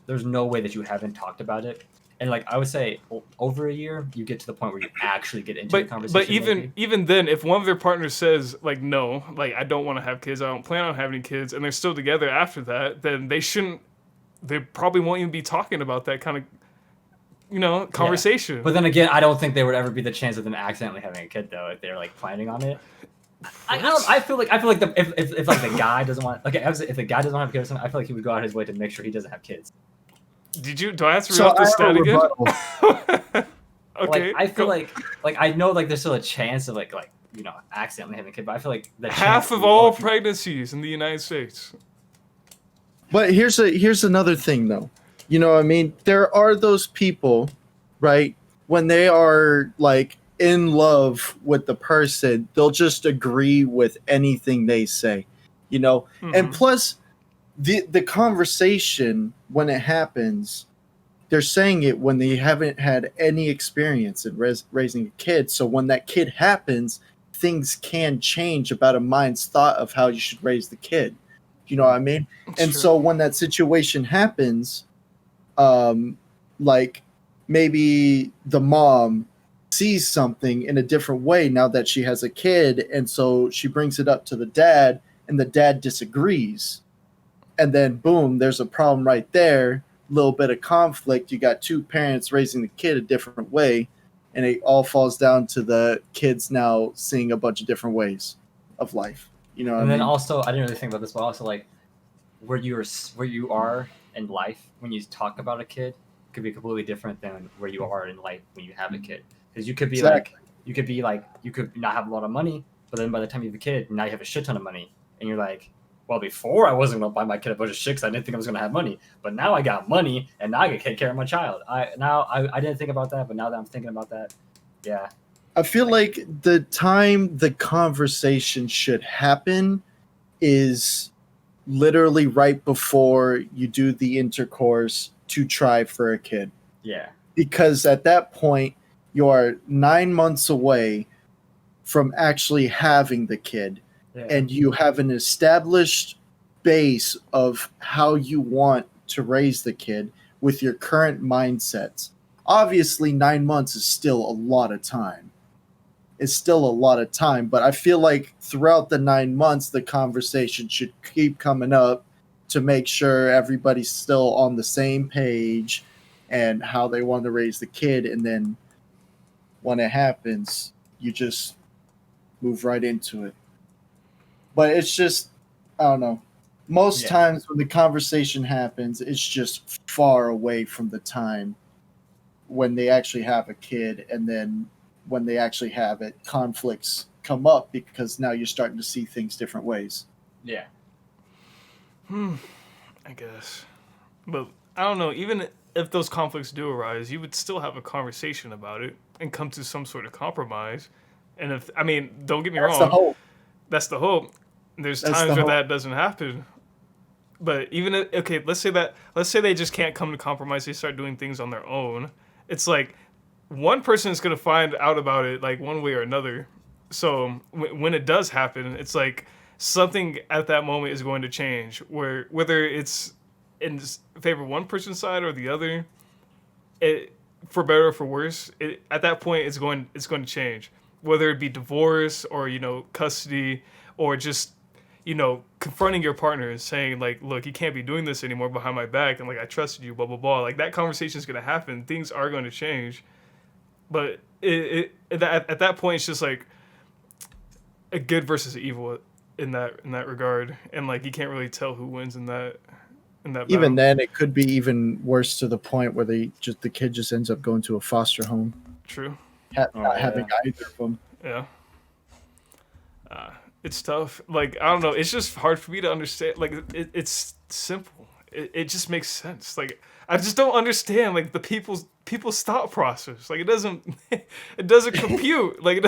there's no way that you haven't talked about it. And like, I would say over a year, you get to the point where you actually get into the conversation. But even then, if one of their partners says like, no, like, I don't want to have kids, I don't plan on having kids, and they're still together after that, then they probably won't even be talking about that kind of conversation. Yeah. But then again, I don't think there would ever be the chance of them accidentally having a kid, though, if they're like planning on it. I feel like if like the guy doesn't want, like, if the guy doesn't have kids, I feel like he would go out his way to make sure he doesn't have kids. Do I have to read off the stat again? Okay. Like, I feel like I know like there's still a chance of like accidentally having a kid, but I feel like half of all pregnancies in the United States. But here's another thing though. You know what I mean? There are those people, right? When they are like in love with the person, they'll just agree with anything they say, Mm-hmm. And plus the conversation, when it happens, they're saying it when they haven't had any experience in raising a kid. So when that kid happens, things can change about a mind's thought of how you should raise the kid. You know what I mean? And so when that situation happens, like maybe the mom sees something in a different way now that she has a kid, and so she brings it up to the dad, and the dad disagrees. And then boom, there's a problem right there. Little bit of conflict. You got two parents raising the kid a different way, and it all falls down to the kids now seeing a bunch of different ways of life. You know what I mean? And then also, I didn't really think about this, but also like where you are in life when you talk about a kid could be completely different than where you are in life when you have a kid. Because you could be you could not have a lot of money, but then by the time you have a kid, now you have a shit ton of money, and you're like, well, before I wasn't gonna buy my kid a bunch of shit because I didn't think I was gonna have money, but now I got money and now I can take care of my child. I didn't think about that, but now that I'm thinking about that, yeah, I feel like the time the conversation should happen is literally right before you do the intercourse to try for a kid. yeah, Because at that point, you are 9 months away from actually having the kid, yeah, and you have an established base of how you want to raise the kid with your current mindsets. Obviously, 9 months is still a lot of time. It's still a lot of time, but I feel like throughout the 9 months, the conversation should keep coming up to make sure everybody's still on the same page and how they want to raise the kid. And then when it happens, you just move right into it. But it's just, I don't know. Most Yeah. times when the conversation happens, it's just far away from the time when they actually have a kid. And then when they actually have it, conflicts come up because now you're starting to see things different ways. yeah. I guess. But I don't know, even if those conflicts do arise, you would still have a conversation about it and come to some sort of compromise. And if, I mean, don't get me That's wrong. the hope. That's the hope. There's That's times the where hope. that doesn't happen. But even if, okay, let's say they just can't come to compromise, they start doing things on their own. It's like one person is going to find out about it like one way or another. So when it does happen, it's like something at that moment is going to change, where whether it's in favor of one person's side or the other, it, for better or for worse, at that point it's going to change. Whether it be divorce or custody or just confronting your partner and saying like, look, you can't be doing this anymore behind my back, and like I trusted you, blah blah blah. Like that conversation is going to happen. Things are going to change, but at that point it's just like a good versus evil in that regard, and like you can't really tell who wins in that Even battle. then, it could be even worse to the point where the kid just ends up going to a foster home, True. not having either of them. Yeah. It's tough. Like, I don't know. It's just hard for me to understand. Like, it's simple. It just makes sense. Like, I just don't understand, like, the people's thought process. Like, it doesn't compute. Like,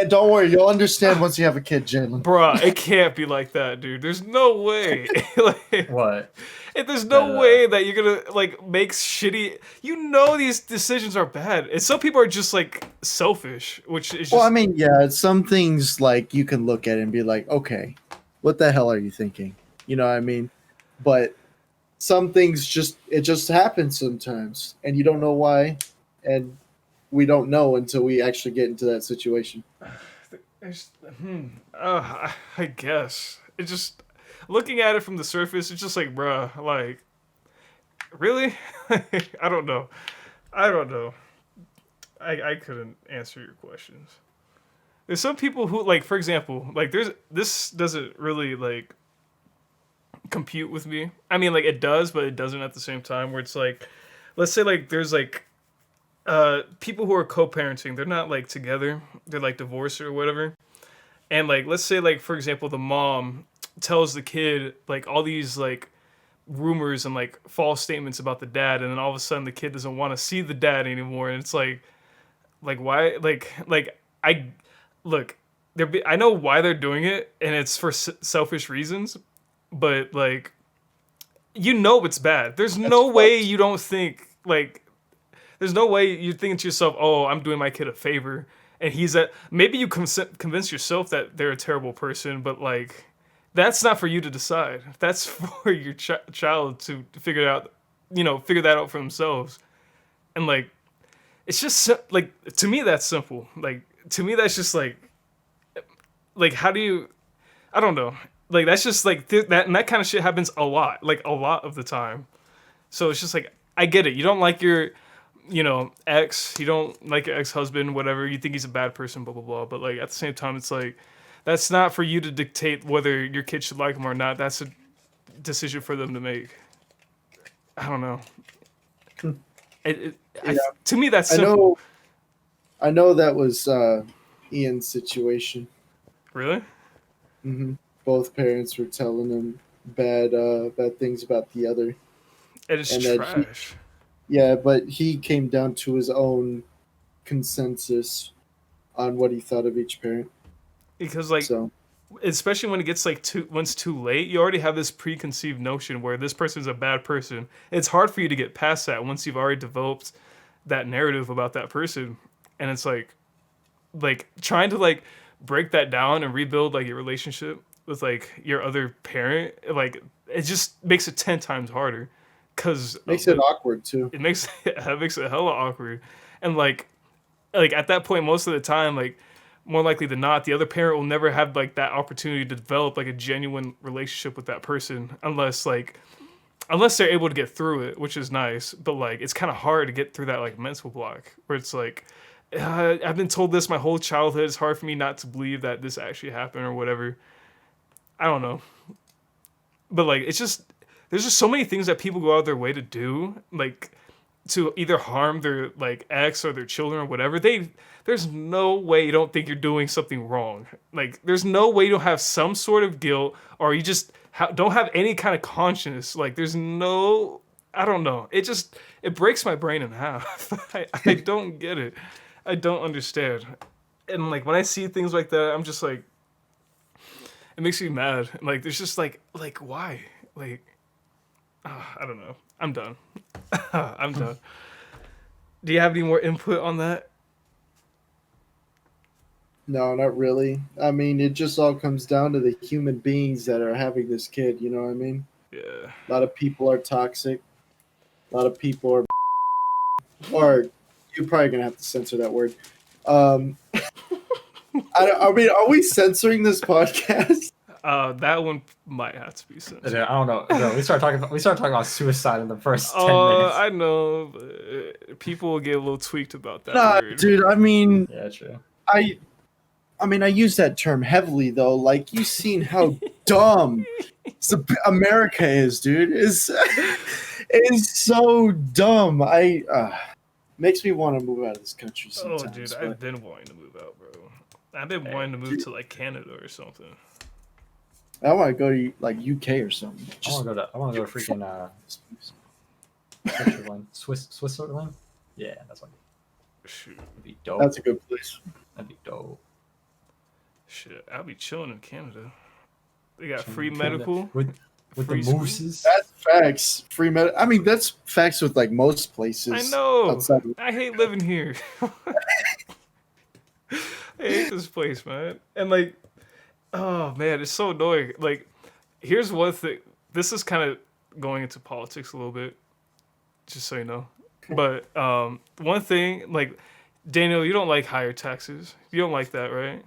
Don't worry, you'll understand once you have a kid, Jalen. bruh, it can't be like that, dude. There's no way. Like, What? there's no way that you're gonna like make shitty. These decisions are bad, and some people are just like selfish, which is just. Well, I mean, yeah, some things like you can look at it and be like, okay, what the hell are you thinking? You know what I mean? But some things it just happens sometimes, and you don't know why, and we don't know until we actually get into that situation. I guess it just looking at it from the surface, it's just like, bruh, like, really? I don't know. I couldn't answer your questions. There's some people who, like, for example, like, this doesn't really like compute with me. I mean, like, it does, but it doesn't at the same time. Where it's like, let's say like there's like people who are co-parenting, they're not like together, they're like divorced or whatever. And like, let's say like, for example, the mom tells the kid like all these like rumors and like false statements about the dad, and then all of a sudden the kid doesn't want to see the dad anymore, and it's like why? Like I look, I know why they're doing it, and it's for selfish reasons, but like it's bad. There's no way you don't think like. There's no way you think to yourself, "Oh, I'm doing my kid a favor," and maybe you convince yourself that they're a terrible person, but like, that's not for you to decide. That's for your child to figure out, figure that out for themselves. And like, it's just like, to me that's simple. Like, to me that's just like how do you? I don't know. Like, that's just like that, and that kind of shit happens a lot of the time. So it's just like, I get it. You don't like your ex, you don't like your ex-husband, whatever, you think he's a bad person, blah, blah, blah. But, like, at the same time, it's like, that's not for you to dictate whether your kid should like him or not. That's a decision for them to make. I don't know. To me, that's simple. I know that was Ian's situation. Really? Mm-hmm. both parents were telling him bad things about the other. It is And that trash. Yeah, but he came down to his own consensus on what he thought of each parent. Because like, So especially when it gets like when it's too late, you already have this preconceived notion where this person's a bad person. It's hard for you to get past that once you've already developed that narrative about that person, and it's like trying to like break that down and rebuild like your relationship with like your other parent, like it just makes it 10 times harder because makes it awkward too. it makes it makes it hella awkward. And like at that point, most of the time, like more likely than not, the other parent will never have like that opportunity to develop like a genuine relationship with that person unless they're able to get through it, which is nice. But like it's kind of hard to get through that like mental block where it's like I've been told this my whole childhood. It's hard for me not to believe that this actually happened or whatever. I don't know. But like it's just there's just so many things that people go out of their way to do, like to either harm their like ex or their children or whatever. There's no way you don't think you're doing something wrong. Like there's no way you don't have some sort of guilt or you just don't have any kind of conscience. Like there's no, I don't know. It breaks my brain in half. I don't get it. I don't understand. And like when I see things like that, I'm just like, it makes me mad. Like there's just like why? Like I don't know. I'm done. I'm done. Do you have any more input on that? No, not really. I mean, it just all comes down to the human beings that are having this kid. You know what I mean? Yeah. A lot of people are toxic. A lot of people are, or you're probably gonna have to censor that word. I mean, are we censoring this podcast? That one might have to be censored. I don't know. No, we start talking about suicide in the first 10 minutes. I know. But people will get a little tweaked about that Nah, word. dude. I mean, Yeah, true. I use that term heavily though. Like you've seen how dumb America is, dude. It's so dumb. Makes me want to move out of this country sometimes. Oh, dude, I've been wanting to move out, bro. I've been wanting to move to like Canada or something. I want to go to like UK or something. I want to go to freaking Switzerland. Yeah, that's like Shoot, that'd be dope. That's a good place. That'd be dope. shit, I'll be chilling in Canada. They got free Canada. medical. with free the school. mooses. That's facts. Free med. I mean, that's facts with like most places. I know. outside of- I hate living here. I hate this place, man. And like, oh man, it's so annoying. Like, here's one thing. This is kind of going into politics a little bit, just so you know. But one thing, like, Daniel, you don't like higher taxes. You don't like that, right?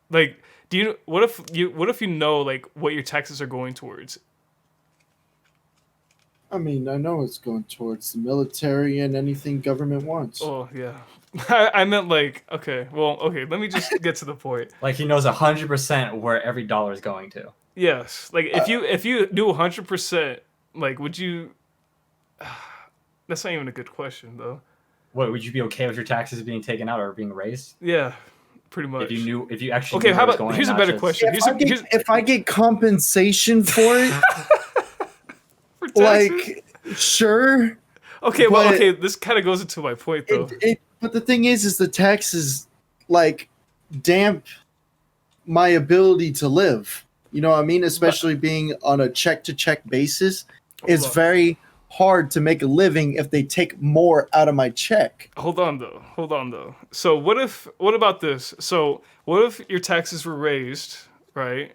Like, what if you know like what your taxes are going towards? I mean, I know it's going towards the military and anything government wants. Oh yeah, I meant like okay. Let me just get to the point. Like he knows 100% where every dollar is going to. Yes, like if you do 100%, like would you? That's not even a good question though. What would you be okay with your taxes being taken out or being raised? Yeah, pretty much. If you actually Okay, knew how where it was about going, here's a not better just- question. If I get compensation for it, For taxes? like, sure. Okay, but- this kind of goes into my point though. But the thing is the taxes like damp my ability to live. You know what I mean? Especially being on a check-to-check basis, it's on. very hard to make a living if they take more out of my check. Hold on though. So what about this? So what if your taxes were raised, right?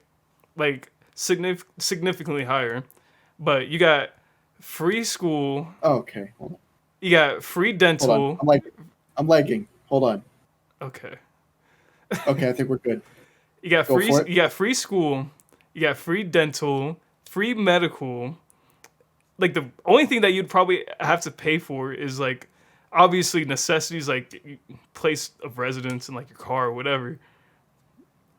Like significantly higher, but you got free school, Oh, okay, hold you got free dental. on. I'm lagging. Hold on. Okay. Okay, I think we're good. You got Go for it. you got free school, you got free dental, free medical. Like the only thing that you'd probably have to pay for is like obviously necessities like place of residence and like your car or whatever.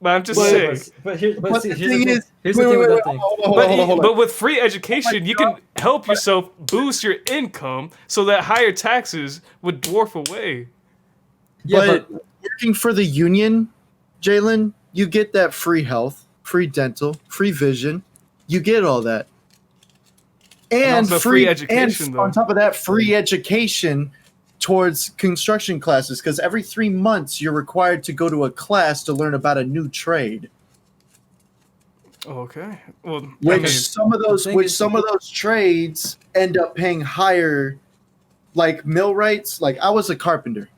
But I'm just saying. But But the thing is, here's the thing with that thing. hold on. But with free education, you can help yourself boost your income so that higher taxes would dwarf away. Yeah, but working for the union, Jalen, you get that free health. free dental, free vision. You get all that. And also free education, and though. on top of that, free education towards construction classes, because every 3 months you're required to go to a class to learn about a new trade. Okay. Well, Which some of those trades end up paying higher, like millwrights. Like I was a carpenter,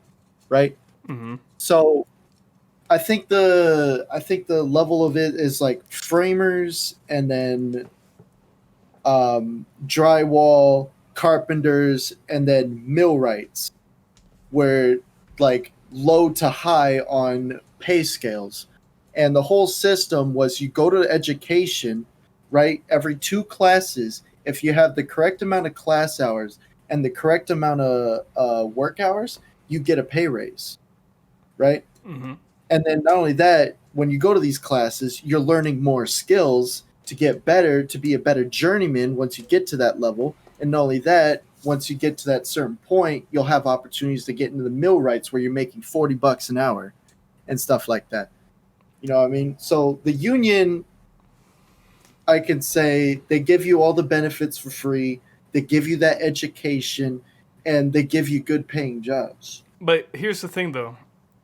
right? Mm-hmm. So I think the level of it is like framers and then drywall, carpenters, and then millwrights were like low to high on pay scales. And the whole system was you go to education, right? Every 2 classes, if you have the correct amount of class hours and the correct amount of work hours, you get a pay raise, right? Mm-hmm. And then not only that, when you go to these classes, you're learning more skills to get better, to be a better journeyman once you get to that level. And not only that, once you get to that certain point, you'll have opportunities to get into the millwrights where you're making $40 an hour and stuff like that. You know what I mean? So the union, I can say, they give you all the benefits for free. They give you that education, and they give you good paying jobs. But here's the thing, though.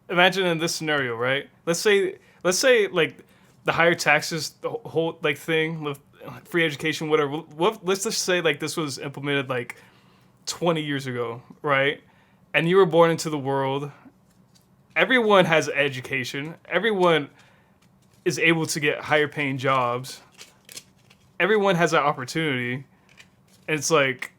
Imagine in this scenario, right? Let's say like the higher taxes, the whole like thing with free education, whatever. Let's just say like this was implemented like 20 years ago, right? And you were born into the world. Everyone has education. Everyone is able to get higher paying jobs. Everyone has that opportunity. And it's like,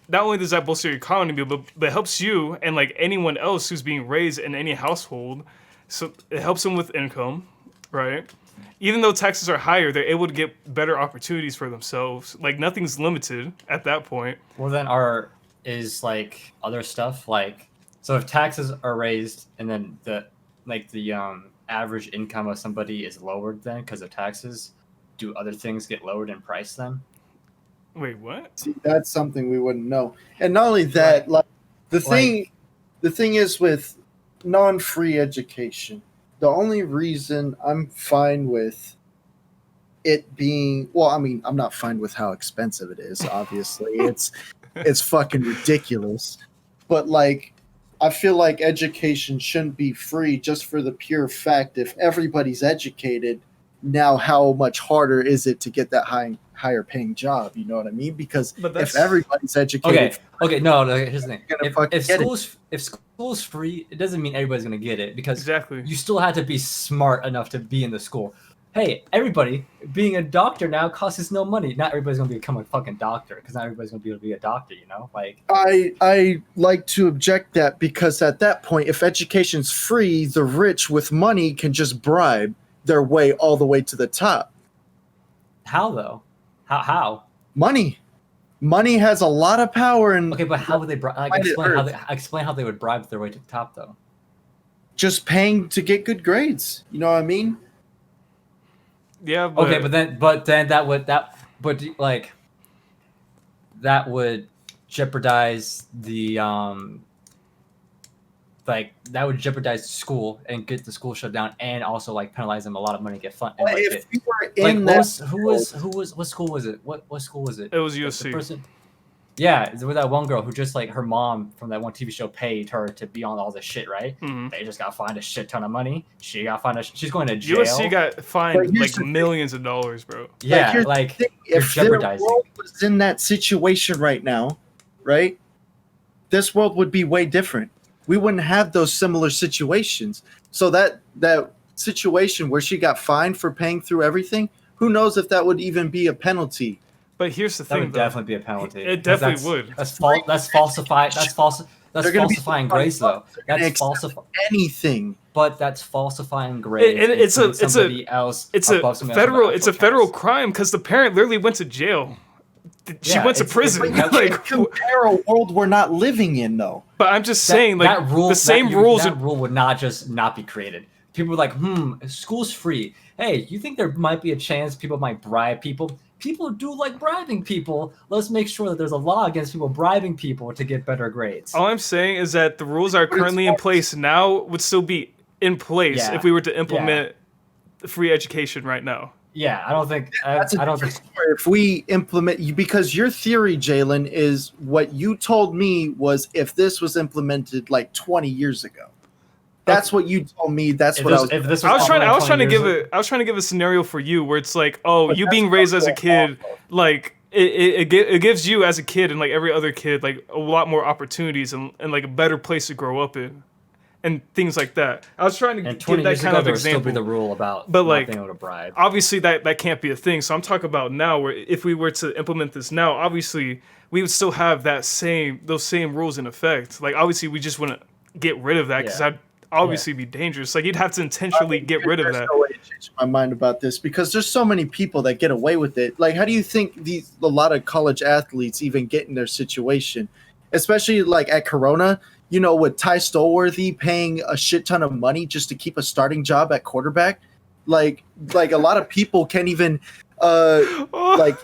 not only does that bolster your economy, but it helps you and like anyone else who's being raised in any household. So it helps them with income, right? Even though taxes are higher, they're able to get better opportunities for themselves. Like nothing's limited at that point. Well, then is like other stuff like, so if taxes are raised and then the average income of somebody is lowered then because of taxes, do other things get lowered in price then? Wait, what? See, that's something we wouldn't know. And not only that, like the thing is with non-free education, the only reason I'm fine with it being, well, I mean, I'm not fine with how expensive it is, obviously. It's fucking ridiculous. But like I feel like education shouldn't be free just for the pure fact if everybody's educated, now how much harder is it to get that higher paying job? You know what I mean? Because if everybody's educated, no, here's the thing: if school's free, it doesn't mean everybody's gonna get it because you still have to be smart enough to be in the school. Hey, everybody, being a doctor now costs no money. Not everybody's gonna become a fucking doctor because not everybody's gonna be able to be a doctor. You know, like I like to object that because at that point, if education's free, the rich with money can just bribe their way all the way to the top. How though? How? Money has a lot of power. And okay, but how would they explain how they would bribe their way to the top though? Just paying to get good grades. You know what I mean? Yeah. But... Okay, but then that would jeopardize the that would jeopardize school and get the school shut down, and also like penalize them a lot of money to get funded. Well, if you were in what school was it? What school was it? It was USC. Yeah, with that one girl who just like her mom from that one TV show paid her to be on all this shit, right? Mm-hmm. They just got fined a shit ton of money. She got fined. She's going to jail. USC got fined like millions of dollars, bro. Yeah, like if their world was in that situation right now, right? This world would be way different. We wouldn't have those similar situations. So that situation where she got fined for paying through everything, who knows if that would even be a penalty. But here's the thing, that would definitely be a penalty. It definitely would. That's falsified. That's falsifying grades, though. That's falsifying anything. But that's falsifying grades. It's a federal crime because the parent literally went to jail. She went to prison. Like compare a world we're not living in, though. But I'm just saying, like that rule, the same rules. That rule would not be created. People were like, school's free. Hey, you think there might be a chance people might bribe people? People do like bribing people. Let's make sure that there's a law against people bribing people to get better grades. All I'm saying is that the rules are currently in place now would still be in place if we were to implement free education right now. Yeah, I don't think. That's a I don't different think. story. If we implement, because your theory, Jalen, is what you told me was if this was implemented like 20 years ago. That's what you told me. That's If what this, I was. if this was I was implemented trying to 20 give years it. I was trying to give a scenario for you where it's like, oh, But you that's being what raised I'm as a going kid, off of. like it gives you as a kid and like every other kid like a lot more opportunities and like a better place to grow up in, and things like that. I was trying to and give 20 that years kind ago, of there would still example. be the rule about But, not like, being able to bribe. Obviously that can't be a thing. So I'm talking about now where if we were to implement this now, obviously we would still have those same rules in effect. Like obviously we just wouldn't get rid of that because Yeah. that'd obviously be dangerous. Like you'd have to intentionally get rid of There's that. no way to change my mind about this because there's so many people that get away with it. Like, how do you think a lot of college athletes even get in their situation, especially like at Corona? You know, with Ty Stolworthy paying a shit ton of money just to keep a starting job at quarterback. Like a lot of people can't even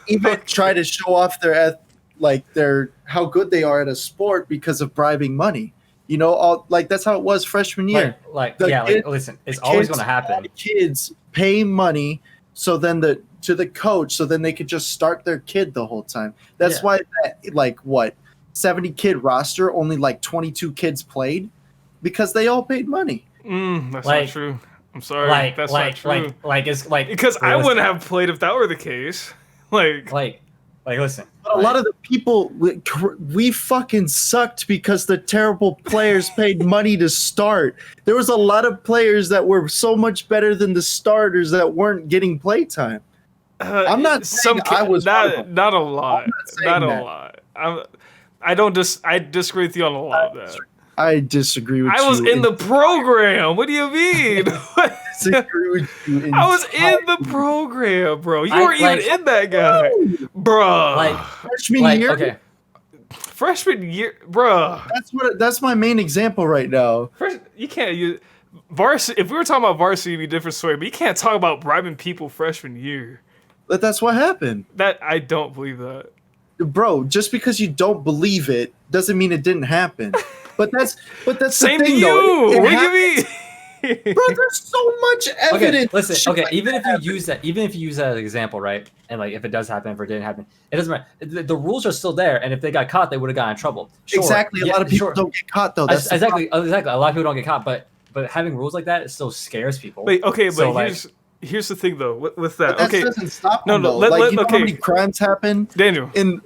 even try to show off their how good they are at a sport because of bribing money. You know, that's how it was freshman year. Listen, it's always going to happen. Kids pay money to the coach so then they could just start their kid the whole time. That's why that 70 kid roster only like 22 kids played because they all paid money. That's not true. I'm sorry. That's not true. Because I wouldn't have played if that were the case. Listen. But a lot of the people we fucking sucked because the terrible players paid money to start. There was a lot of players that were so much better than the starters that weren't getting playtime. I'm not saying I was not a lot. Not a that. lot. I disagree with you on a lot of that. I disagree with you. I was in the program. What do you mean? Disagree with you. I was in the program, bro. You weren't even in that guy, bro. Freshman year. Okay. Freshman year, bro. That's my main example right now. You can't use varsity. If we were talking about varsity, it'd be a different story. But you can't talk about bribing people freshman year. But that's what happened. That I don't believe that. Bro, just because you don't believe it doesn't mean it didn't happen. But that's same the thing, to you. Though. What do you mean? Bro, there's so much evidence. Okay, listen. Okay, even if you use that as an example, right? And like, if it does happen, if it didn't happen, it doesn't matter. The rules are still there, and if they got caught, they would have gotten in trouble. Sure, exactly. A lot of people don't get caught, though. That's exactly. A lot of people don't get caught, but having rules like that, it still scares people. Wait, okay, but here's the thing, though. With that, but that doesn't stop them, though. You know how many crimes happen, Daniel, in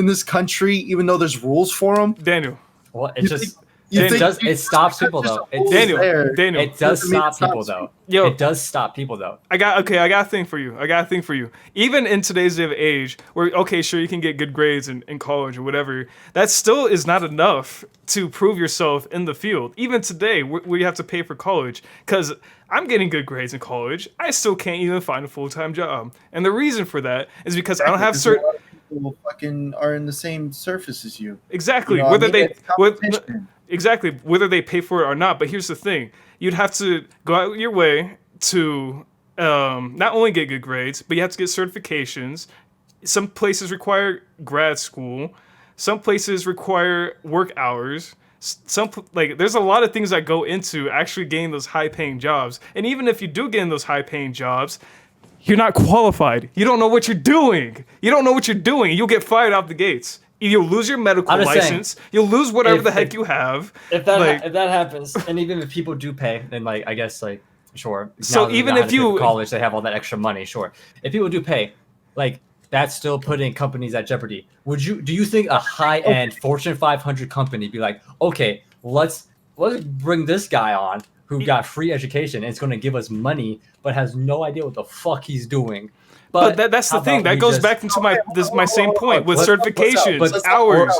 this country, even though there's rules for them. Daniel, well, it stops people though. Daniel, it does stop people though. Yo, it does stop people though. I got a thing for you. Even in today's day of age, where sure you can get good grades in college or whatever, that still is not enough to prove yourself in the field. Even today, where you have to pay for college, because I'm getting good grades in college, I still can't even find a full-time job, and the reason for that is because I don't have certain. People fucking are in the same surface as you. Exactly. You know, Exactly, whether they pay for it or not. But here's the thing: you'd have to go out your way to not only get good grades, but you have to get certifications. Some places require grad school. Some places require work hours. There's a lot of things that go into actually getting those high-paying jobs. And even if you do get in those high-paying jobs, you're not qualified. You don't know what you're doing. You'll get fired out the gates. You'll lose your medical license. You'll lose whatever the heck you have. If that happens, and even if people do pay, then I guess sure. So even if you college, they have all that extra money. Sure, if people do pay, that's still putting companies at jeopardy. Do you think a high-end Fortune 500 company be like, okay, let's bring this guy on who got free education and it's going to give us money, but has no idea what the fuck he's doing? But that's the thing. That goes back into my same point with certifications, hours.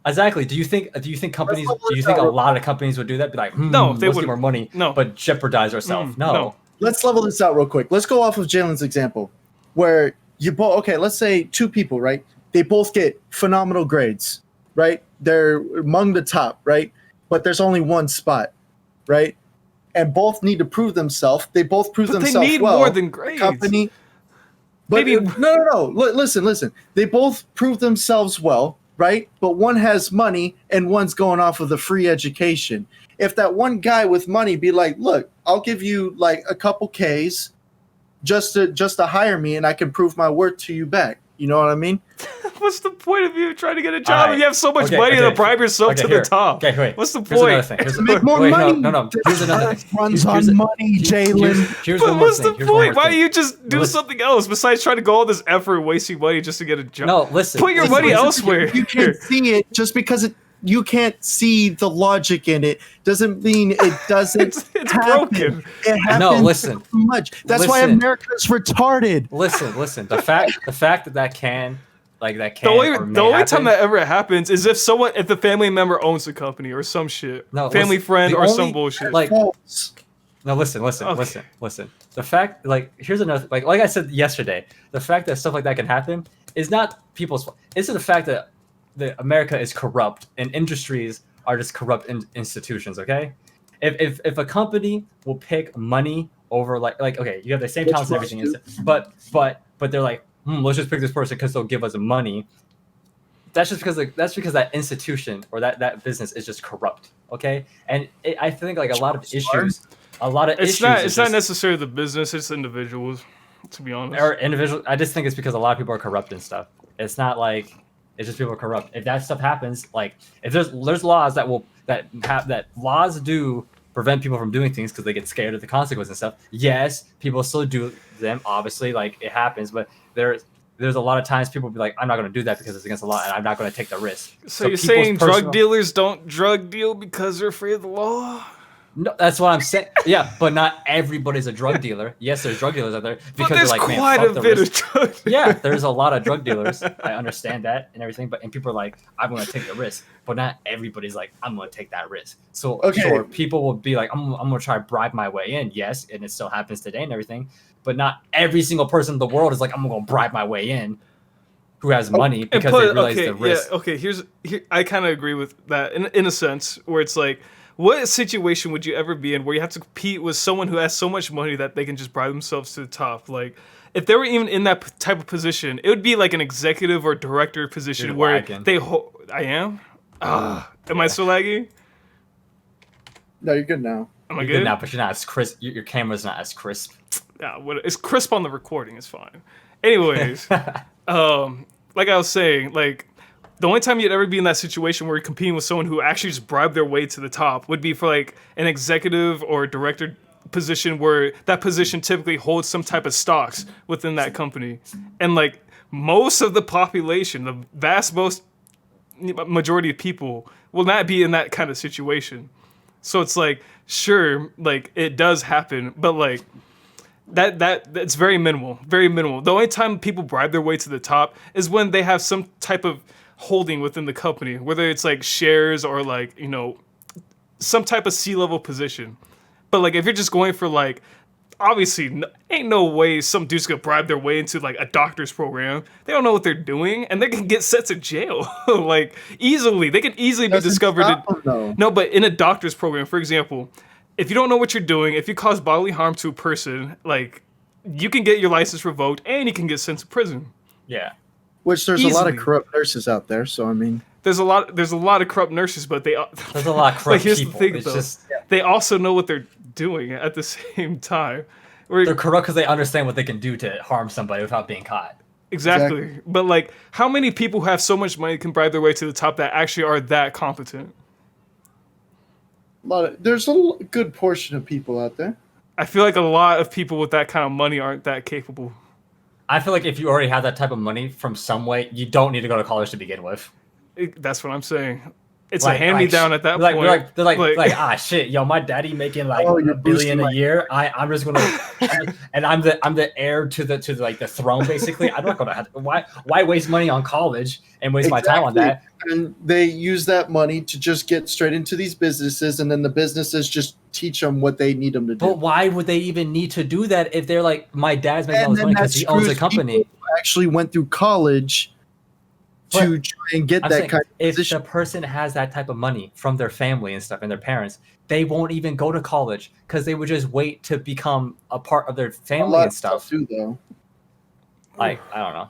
Exactly. Do you think companies? Do you think a lot of companies would do that? Be like, no, they let's get more money, but jeopardize ourselves. No. Let's level this out real quick. Let's go off of Jalen's example, where you both. Okay, let's say two people, right? They both get phenomenal grades, right? They're among the top, right? But there's only one spot, right? And both need to prove themselves. They both prove themselves well. They need more than grades. Company. But no. Listen. They both prove themselves well, right? But one has money and one's going off of the free education. If that one guy with money be like, look, I'll give you a couple Ks just to hire me, and I can prove my worth to you back. You know what I mean? What's the point of you trying to get a job if you have so much money to bribe yourself to the top? Okay, wait. What's the Here's point? another thing. Make more money. No. Here's another thing. Runs on money, Jalen. Here's But one more what's thing. the point? Why don't you just do something else besides trying to go all this effort wasting money just to get a job? No, listen. Put your money elsewhere. You can't see it just because you can't see the logic in it. Doesn't mean it doesn't. It's happen. broken. It happens No, listen. so much. That's why America's retarded. Listen. The fact that can. The only time that ever happens is if the family member owns the company or some shit. No, family friend or some bullshit. No, listen. The fact, here's another, like I said yesterday, the fact that stuff like that can happen is not people's fault. It's the fact that America is corrupt and industries are just corrupt institutions. Okay, if a company will pick money over okay, you have the same talents and everything, but they're like, let's just pick this person because they'll give us money. That's just because that institution or that business is just corrupt. Okay, and I think a lot of issues. It's not necessarily the business; it's individuals. To be honest, or individuals. I just think it's because a lot of people are corrupt and stuff. It's not like it's just people are corrupt. If that stuff happens, if there's laws that laws do prevent people from doing things because they get scared of the consequences and stuff. Yes, people still do them. Obviously, it happens, but there's a lot of times people be like, I'm not going to do that because it's against the law, and I'm not going to take the risk. So you're saying drug dealers don't drug deal because they're afraid of the law? No, that's what I'm saying. Yeah, but not everybody's a drug dealer. Yes, there's drug dealers out there because there's they're like, man, quite fuck a the bit risk. of drug. Yeah, there's a lot of drug dealers. I understand that and everything, and people are like, I'm going to take the risk, but not everybody's like, I'm going to take that risk. So sure, people will be like, I'm going to try to bribe my way in. Yes, and it still happens today and everything, but not every single person in the world is like, I'm going to bribe my way in. Who has money because they realize the risk. Yeah, okay, here I kind of agree with that in a sense where it's like, what situation would you ever be in where you have to compete with someone who has so much money that they can just bribe themselves to the top? Like, if they were even in that type of position, it would be like an executive or director position where they I am? Am I still laggy? No, you're good now. Am I good now, but you're not as crisp. Your camera's not as crisp. Yeah, it's crisp on the recording. It's fine. Anyways, like I was saying, the only time you'd ever be in that situation where you're competing with someone who actually just bribed their way to the top would be for an executive or director position where that position typically holds some type of stocks within that company. And most of the population, the vast majority of people will not be in that kind of situation. So it's sure, it does happen, but that's very minimal, very minimal. The only time people bribe their way to the top is when they have some type of holding within the company, whether it's shares or some type of C-level position. But if you're just going for obviously ain't no way some dude's gonna bribe their way into a doctor's program. They don't know what they're doing and they can get sent to jail easily. They can easily be discovered. No, but in a doctor's program, for example, if you don't know what you're doing, if you cause bodily harm to a person, you can get your license revoked and you can get sent to prison. Yeah. Which there's a lot of corrupt nurses out there, so I mean, there's a lot of corrupt nurses, but there's a lot of corrupt here's people. The thing, though. They also know what they're doing at the same time. They're corrupt because they understand what they can do to harm somebody without being caught. Exactly. But how many people who have so much money can bribe their way to the top that actually are that competent? There's a good portion of people out there. I feel like a lot of people with that kind of money aren't that capable. I feel like if you already have that type of money from some way, you don't need to go to college to begin with. That's what I'm saying. It's a hand-me-down at that point. They're like, shit, yo, my daddy making $1 billion a year. I'm just gonna, and I'm the heir to the throne basically. I'm not gonna have to, why waste money on college and waste my time on that? And they use that money to just get straight into these businesses, and then the businesses just teach them what they need them to do. But why would they even need to do that if they're like, my dad's making all this money because he owns a company? Actually went through college to try and get that kind of position. If the person has that type of money from their family and stuff and their parents, they won't even go to college because they would just wait to become a part of their family and stuff. Too, though. I don't know.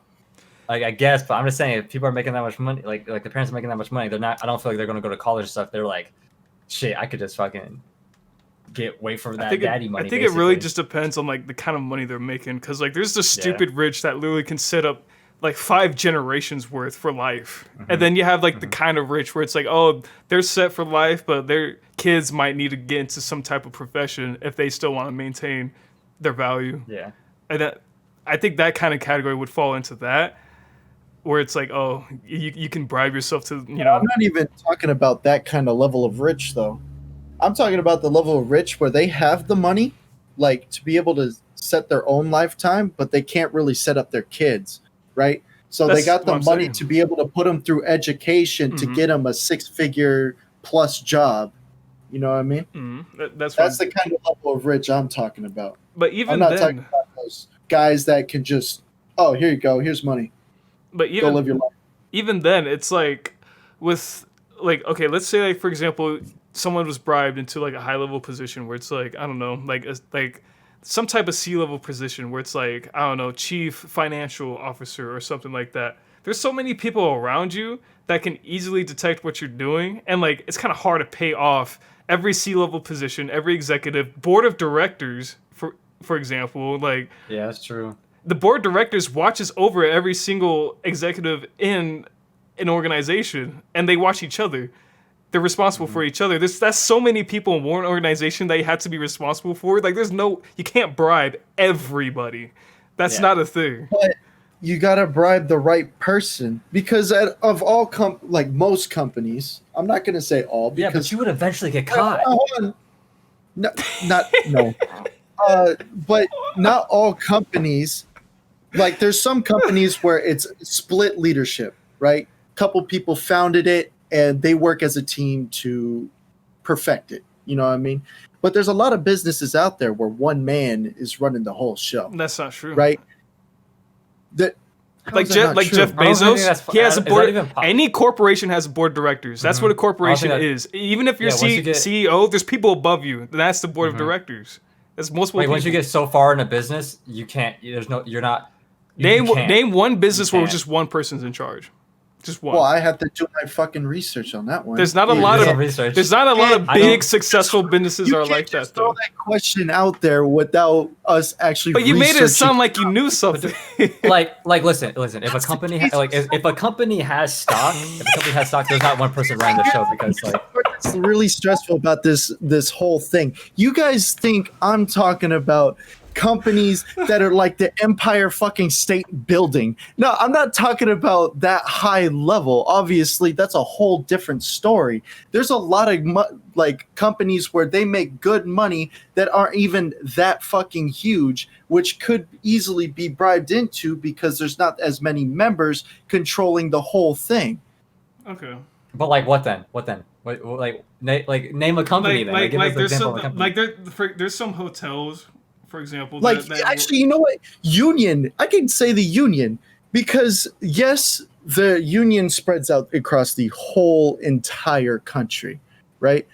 I guess, but I'm just saying, if people are making that much money, like the parents are making that much money, they're not. I don't feel like they're gonna go to college and stuff. They're like, shit, I could just fucking wait for that I think daddy money. I think it really basically. just depends on like the kind of money they're making, because like there's the stupid rich that literally can set up like 5 generations worth for life, and then you have like the kind of rich where it's like, oh, they're set for life, but their kids might need to get into some type of profession if they still want to maintain their value. Yeah. And that, I think that kind of category would fall into that, where it's like, oh, you can bribe yourself to, you know. I'm not even talking about that kind of level of rich, though. I'm talking about the level of rich where they have the money, like to be able to set their own lifetime, but they can't really set up their kids, right? So That's they got the what I'm money saying. to be able to put them through education to get them a 6-figure plus job. You know what I mean? That's That's the kind of level of rich I'm talking about. But I'm even not then, talking about those guys that can just, oh, here you go, here's money, but go even live your life. even then, it's like with like, okay, let's say like for example, someone was bribed into like a high level position where it's like, I don't know, like some type of C-level position where it's like, I don't know, chief financial officer or something like that. There's so many people around you that can easily detect what you're doing, and like it's kind of hard to pay off every C-level position, every executive board of directors, for example, like Yeah, that's true. the board of directors watches over every single executive in an organization, and they watch each other. They're responsible for each other. That's so many people in one organization that you have to be responsible for. Like, you can't bribe everybody. That's not a thing. But you gotta bribe the right person, because of all like most companies, I'm not gonna say all, Yeah, because but you would eventually get caught. hold on. No, no. But not all companies. Like, there's some companies where it's split leadership, right? Couple people founded it and they work as a team to perfect it. You know what I mean? But there's a lot of businesses out there where one man is running the whole show, That's not true. right? That Like Jeff I don't think Bezos, that's- he has a is that board. even possible? Any corporation has a board of directors. That's what a corporation that- is. Even if you're Yeah, once you get- CEO, there's people above you. That's the board of directors. That's multiple Like people. once you get so far in a business, you can't. There's no. You're not. You name can't. name one business where can't. just one person's in charge. Just one. well, I have to do my fucking research on that one. There's not a You lot do of some research. There's not a lot of I big don't- successful businesses are can't like just that throw though. that question out there without us actually. But you made it researching. sound like you knew something. like listen. If a company if a company has stock, there's not one person running the show, because like It's really stressful about this whole thing. You guys think I'm talking about companies that are like the Empire fucking State Building? No, I'm not talking about that high level. Obviously, that's a whole different story. There's a lot of like companies where they make good money that aren't even that fucking huge, which could easily be bribed into because there's not as many members controlling the whole thing. Okay. But like what then? Like name a company then. Like, give us an there's example some of a company. there's some hotels, for example. Like, actually, you know what? Union. I can say the Union, because yes, the Union spreads out across the whole entire country, right?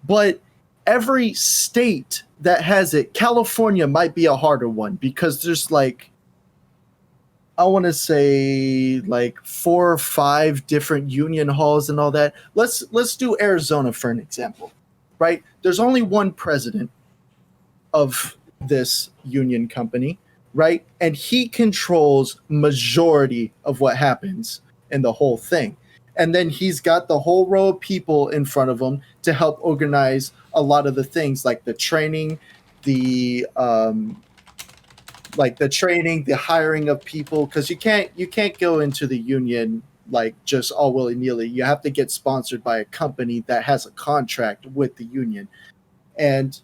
But every state that has it, California might be a harder one, because there's like, I want to say like 4 or 5 different union halls and all that. Let's do Arizona for an example, right? There's only one president of this union company, right? And he controls majority of what happens in the whole thing. And then he's got the whole row of people in front of him to help organize a lot of the things, like the training, the hiring of people, because you can't go into the union like just all willy-nilly. You have to get sponsored by a company that has a contract with the union. And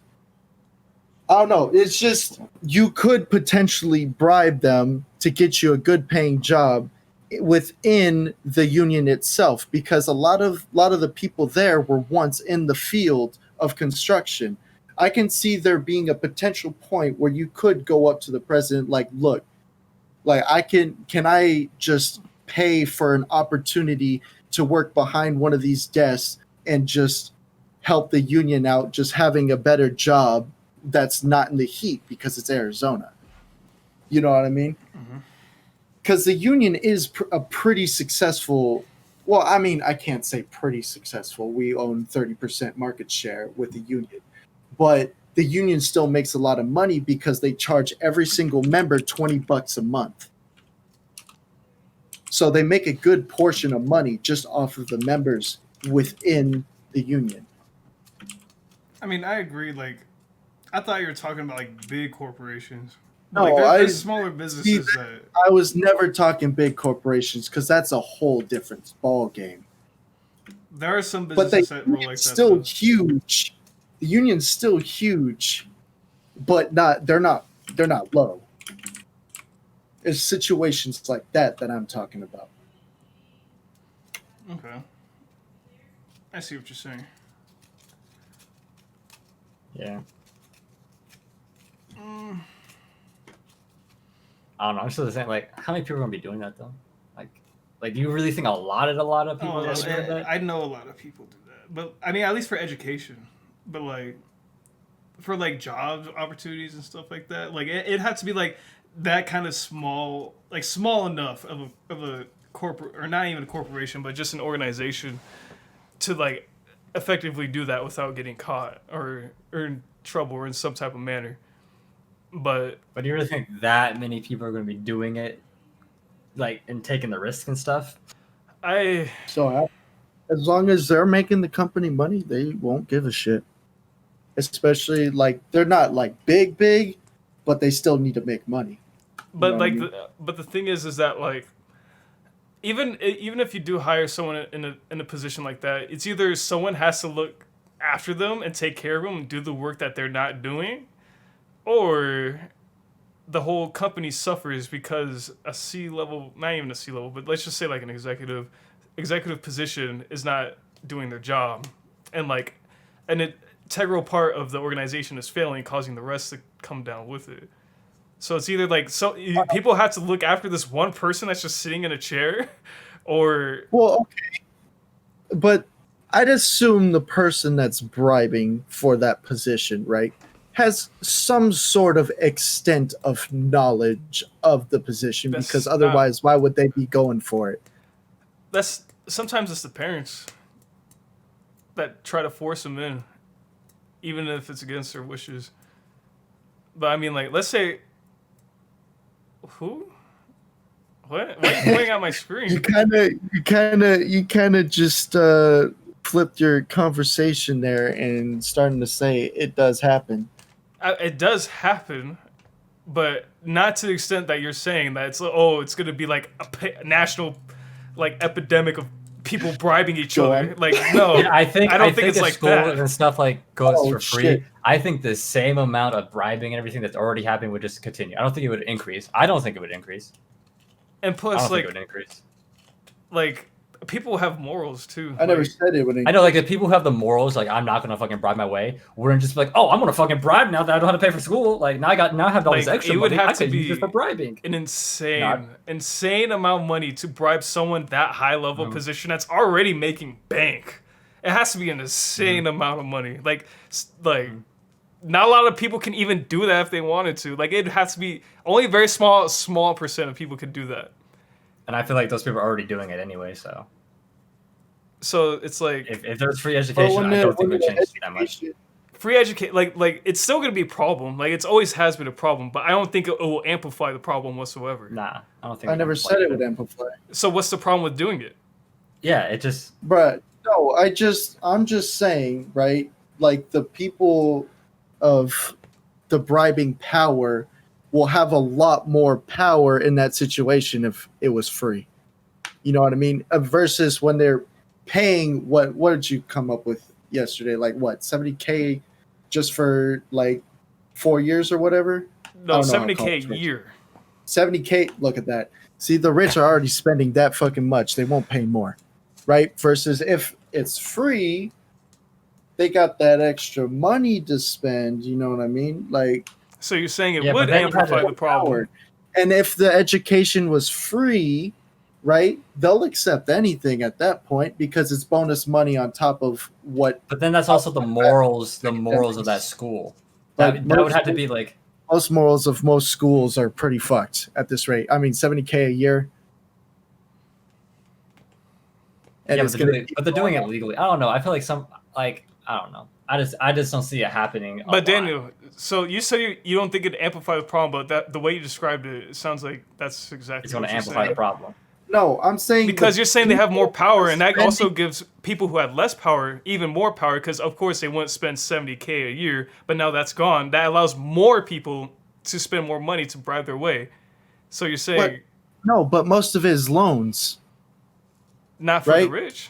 I don't know, it's just, you could potentially bribe them to get you a good paying job within the union itself, because a lot of the people there were once in the field of construction. I can see there being a potential point where you could go up to the president, like, look, like, can I just pay for an opportunity to work behind one of these desks and just help the union out, just having a better job that's not in the heat because it's Arizona. You know what I mean? Because the union is a pretty successful. Well, I mean, I can't say pretty successful. We own 30% market share with the union. but the union still makes a lot of money because they charge every single member $20 a month. So they make a good portion of money just off of the members within the union. I mean, I agree. Like, I thought you were talking about like big corporations. No, Like, there's smaller businesses that. I was never talking big corporations because that's a whole different ball game. There are some But businesses that roll like that. still Though. huge. The union's still huge, but they're not low. It's situations like that I'm talking about. Okay. I see what you're saying. Yeah. I don't know. I'm still the same. Like, how many people are gonna be doing that though? Like, do you really think a lot of people are gonna be doing that? I know a lot of people do that, but I mean, at least for education. But like, for like job opportunities and stuff like that, like it had to be like that kind of small, like small enough of a corporate, or not even a corporation, but just an organization to like effectively do that without getting caught or in trouble or in some type of manner. But do you really think that many people are going to be doing it, like, and taking the risk and stuff? So as long as they're making the company money, they won't give a shit. Especially like they're not like big, but they still need to make money. But You know like, what I mean? but the thing is that like, even if you do hire someone in a position like that, it's either someone has to look after them and take care of them and do the work that they're not doing, or the whole company suffers because a C-level, not even a C-level, but let's just say like an executive position is not doing their job, and like an integral part of the organization is failing, causing the rest to come down with it. So it's either like people have to look after this one person that's just sitting in a chair, or okay, but I'd assume the person that's bribing for that position, right, has some sort of extent of knowledge of the position, because otherwise, why would they be going for it? Sometimes it's the parents that try to force them in, even if it's against their wishes. But I mean, like, let's say, who? What? Why are you pointing out my screen? You kind of just flipped your conversation there and starting to say it does happen. It does happen, but not to the extent that you're saying that it's going to be like a national, like, epidemic of people bribing each other. Like, no, Yeah, I don't think it's like school that. and stuff like goes for free. Shit. I think the same amount of bribing and everything that's already happening would just continue. I don't think it would increase. I don't think it would increase. And plus, like, think it would increase. Like, people have morals too. I never said it would increase. I know, like, if people who have the morals, like, I'm not gonna fucking bribe my way, wouldn't just be like, oh, I'm gonna fucking bribe now that I don't have to pay for school. Like, now I have all this Like, extra it would money. have I to could be use it for bribing. an insane amount of money to bribe someone that high level position that's already making bank. It has to be an insane amount of money. Like, not a lot of people can even do that if they wanted to. Like, it has to be only a very small percent of people could do that. And I feel like those people are already doing it anyway, so. So it's like, If there's free education, I don't think it would change that much. free education, like it's still gonna be a problem. Like, it's always has been a problem, but I don't think it will amplify the problem whatsoever. Nah, I don't think. I never said it would amplify. So what's the problem with doing it? Yeah, it just. Bruh, no, I'm just saying, right? Like, the people of the bribing power will have a lot more power in that situation if it was free. You know what I mean? Versus when they're paying, what did you come up with yesterday? Like, what, $70K just for like 4 years or whatever? No, $70K a year. 70K, look at that. See, the rich are already spending that fucking much. They won't pay more, right? Versus if it's free, they got that extra money to spend, you know what I mean? Like, So you're saying it Yeah, would but then you have amplify to- the problem. and if the education was free, right, they'll accept anything at that point because it's bonus money on top of what. But then that's also the morals of that school. That would have to be like. Most morals of most schools are pretty fucked at this rate. I mean, $70K a year. And Yeah, it's but gonna they're doing it legally. I don't know. I feel like I don't know. I just don't see it happening. But Daniel, so you say you don't think it'd amplify the problem, but the way you described it sounds like that's exactly it's going what to you're amplify saying. the problem. No, I'm saying Because you're saying they have more power, and that spending- also gives people who had less power even more power. Because of course they wouldn't spend $70K a year, but now that's gone. That allows more people to spend more money to bribe their way. So you're saying No, but most of it is loans. not for the right? rich?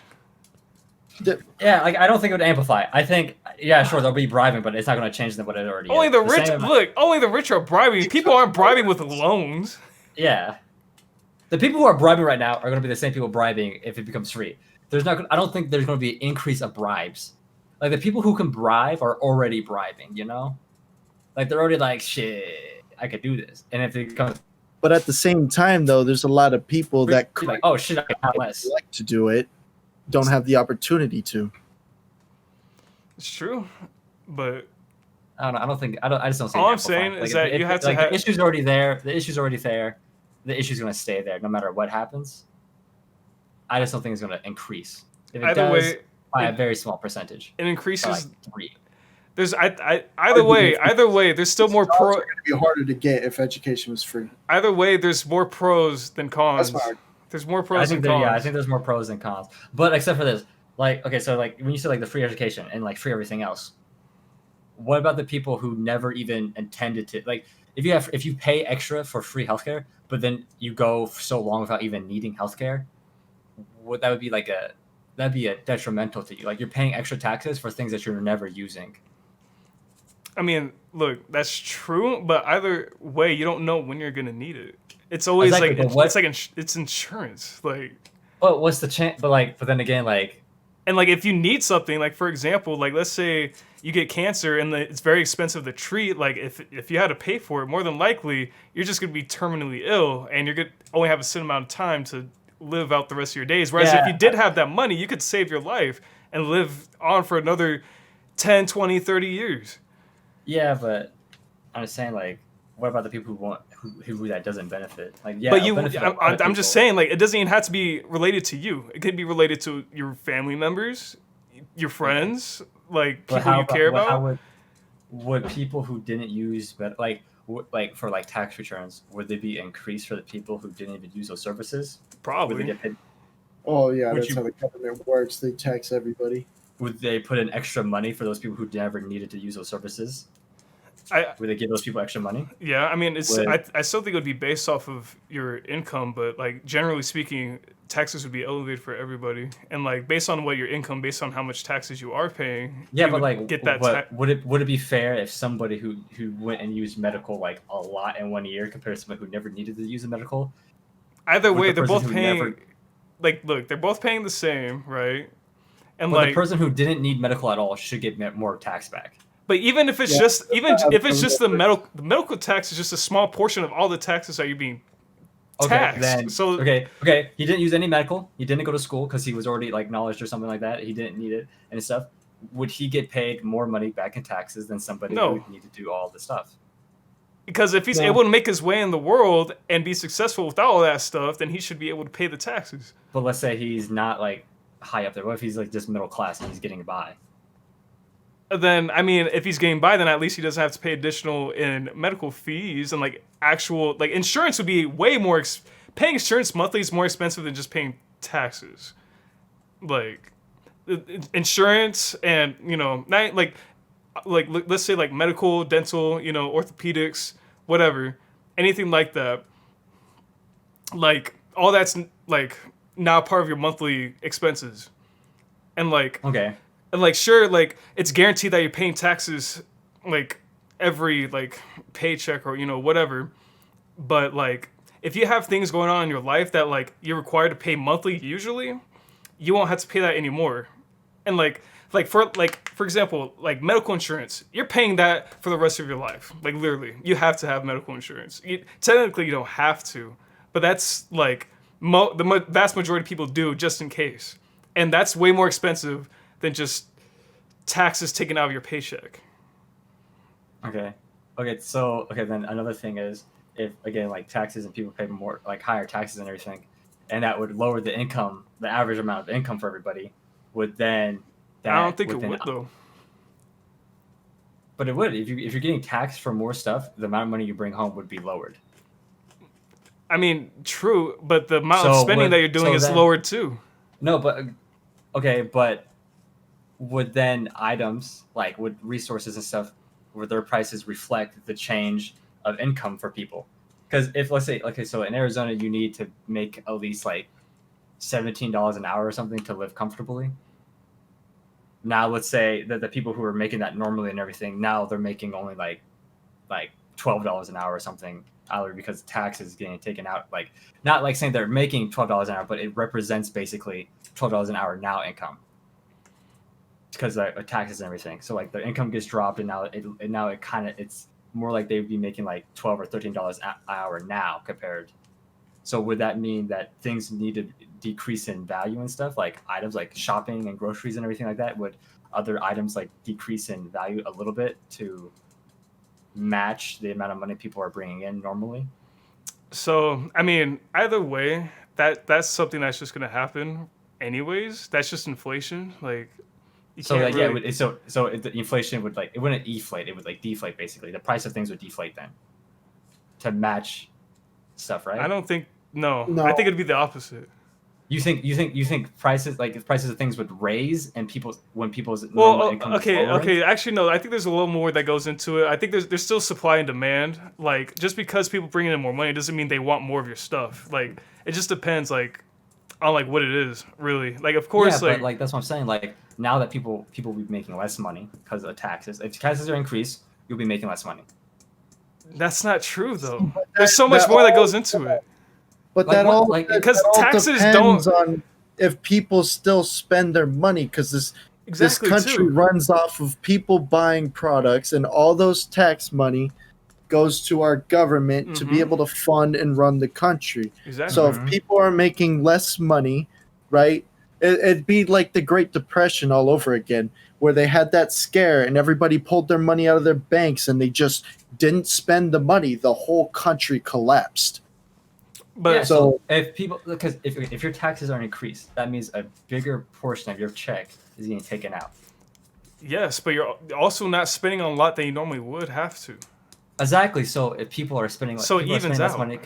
Yeah, like I don't think it would amplify. I think sure there'll be bribing, but it's not going to change what it already Only is. the rich. Look, only the rich are bribing. People aren't bribing with loans. Yeah. The people who are bribing right now are going to be the same people bribing if it becomes free. I don't think there's going to be an increase of bribes. Like the people who can bribe are already bribing, you know? Like they're already like, shit, I could do this. And if it becomes But at the same time, though, there's a lot of people that free, like, oh shit, I can have less. like to do it, don't have the opportunity to. It's true, but I just don't see. All it I'm amplifying. saying is that you have to like have- the issue's already there. The issue's already there. The issue's going to stay there no matter what happens. I just don't think it's going to increase. If it either does, way, by a very small percentage. it By increases. like 3. There's either way, there's still more Jobs pro. are going to be harder to get if education was free. Either way, there's more pros than cons. That's hard. There's more I pros think than cons. I think there's more pros than cons. But except for this, like, okay, so like when you say like the free education and like free everything else, what about the people who never even intended to, like, if you pay extra for free healthcare, but then you go so long without even needing healthcare, that'd be a detrimental to you. Like you're paying extra taxes for things that you're never using. I mean, look, that's true, but either way, you don't know when you're gonna need it. It's always Exactly, it's insurance, like. But what's the chance? But then again, like. And like if you need something, like for example, like let's say you get cancer and it's very expensive to treat, like if you had to pay for it, more than likely you're just gonna be terminally ill and you're gonna only have a certain amount of time to live out the rest of your days. Whereas if you did have that money, you could save your life and live on for another 10, 20, 30 years. Yeah, but I'm just saying, like, what about the people who that doesn't benefit? Like, yeah, But I'm just saying, like, it doesn't even have to be related to you. It could be related to your family members, your friends, like people you care about. How would people who didn't use, but like for like tax returns, would they be increased for the people who didn't even use those services? Probably. Would they get paid? Oh, yeah, that's how the government works. They tax everybody. Would they put in extra money for those people who never needed to use those services? Would they give those people extra money? Yeah, I mean, I still think it would be based off of your income, but like generally speaking, taxes would be elevated for everybody, and like based on what your income, based on how much taxes you are paying. Yeah, but like, get that. Would it be fair if somebody who went and used medical like a lot in 1 year compared to somebody who never needed to use a medical? Either way, they're both paying. Like, look, they're both paying the same, right? And but the person who didn't need medical at all should get more tax back. But even if it's just the medical tax is just a small portion of all the taxes that you're being taxed. Okay. He didn't use any medical. He didn't go to school because he was already like knowledge or something like that. He didn't need it and stuff. Would he get paid more money back in taxes than somebody who would need to do all the stuff? Because if he's able to make his way in the world and be successful without all that stuff, then he should be able to pay the taxes. But let's say he's not like high up there. What if he's like just middle class and he's getting by? Then, I mean, if he's getting by, then at least he doesn't have to pay additional in medical fees and like actual, like insurance would be way more, paying insurance monthly is more expensive than just paying taxes. Like insurance and, you know, not like let's say like medical, dental, you know, orthopedics, whatever, anything like that. Like all that's like now part of your monthly expenses. And like, okay. And like, sure, like it's guaranteed that you're paying taxes like every like paycheck or, you know, whatever. But like, if you have things going on in your life that like you're required to pay monthly, usually you won't have to pay that anymore. And for example, like medical insurance, you're paying that for the rest of your life. Like literally, you have to have medical insurance. Technically, you don't have to, but that's like the vast majority of people do just in case. And that's way more expensive than just taxes taken out of your paycheck. Okay. Then another thing is if again like taxes and people pay more like higher taxes and everything, and that would lower the income, the average amount of income for everybody, would then I don't think it would though. But it would if you're getting taxed for more stuff, the amount of money you bring home would be lowered. I mean, true, but the amount of spending that you're doing is lowered too. No, but okay, but would then items like would resources and stuff, would their prices reflect the change of income for people? Because if let's say okay, so in Arizona you need to make at least like $17 an hour or something to live comfortably. Now let's say that the people who are making that normally and everything, now they're making only like $12 an hour or something, either because taxes getting taken out. Like not like saying they're making $12 an hour, but it represents basically $12 an hour now income because of taxes and everything. So like their income gets dropped, and now it's more like they would be making like $12 or $13 an hour now compared. So would that mean that things need to decrease in value and stuff, like items like shopping and groceries and everything like that? Would other items like decrease in value a little bit to match the amount of money people are bringing in normally? So, I mean, either way, that's something that's just going to happen anyways. That's just inflation. Like, the inflation would it wouldn't deflate, it would like deflate basically. The price of things would deflate then to match stuff, right? I don't think no. I think it'd be the opposite. You think prices of things would raise and people's normal income is lowering? Okay. Actually, no. I think there's a little more that goes into it. I think there's still supply and demand. Like just because people bring in more money doesn't mean they want more of your stuff. Like it just depends on what it is really. Like of course, but that's what I'm saying. Like now that people will be making less money because of taxes. If taxes are increased, you'll be making less money. That's not true though. There's so much more that goes into it. But because taxes depends on if people still spend their money, because this country runs off of people buying products, and all those tax money goes to our government to be able to fund and run the country. Exactly. So if people are making less money, right, it'd be like the Great Depression all over again, where they had that scare and everybody pulled their money out of their banks and they just didn't spend the money. The whole country collapsed. But yeah, so if your taxes are increased, that means a bigger portion of your check is getting taken out. Yes, but you're also not spending on a lot that you normally would have to. Exactly. So if people are spending, so it evens out. Money,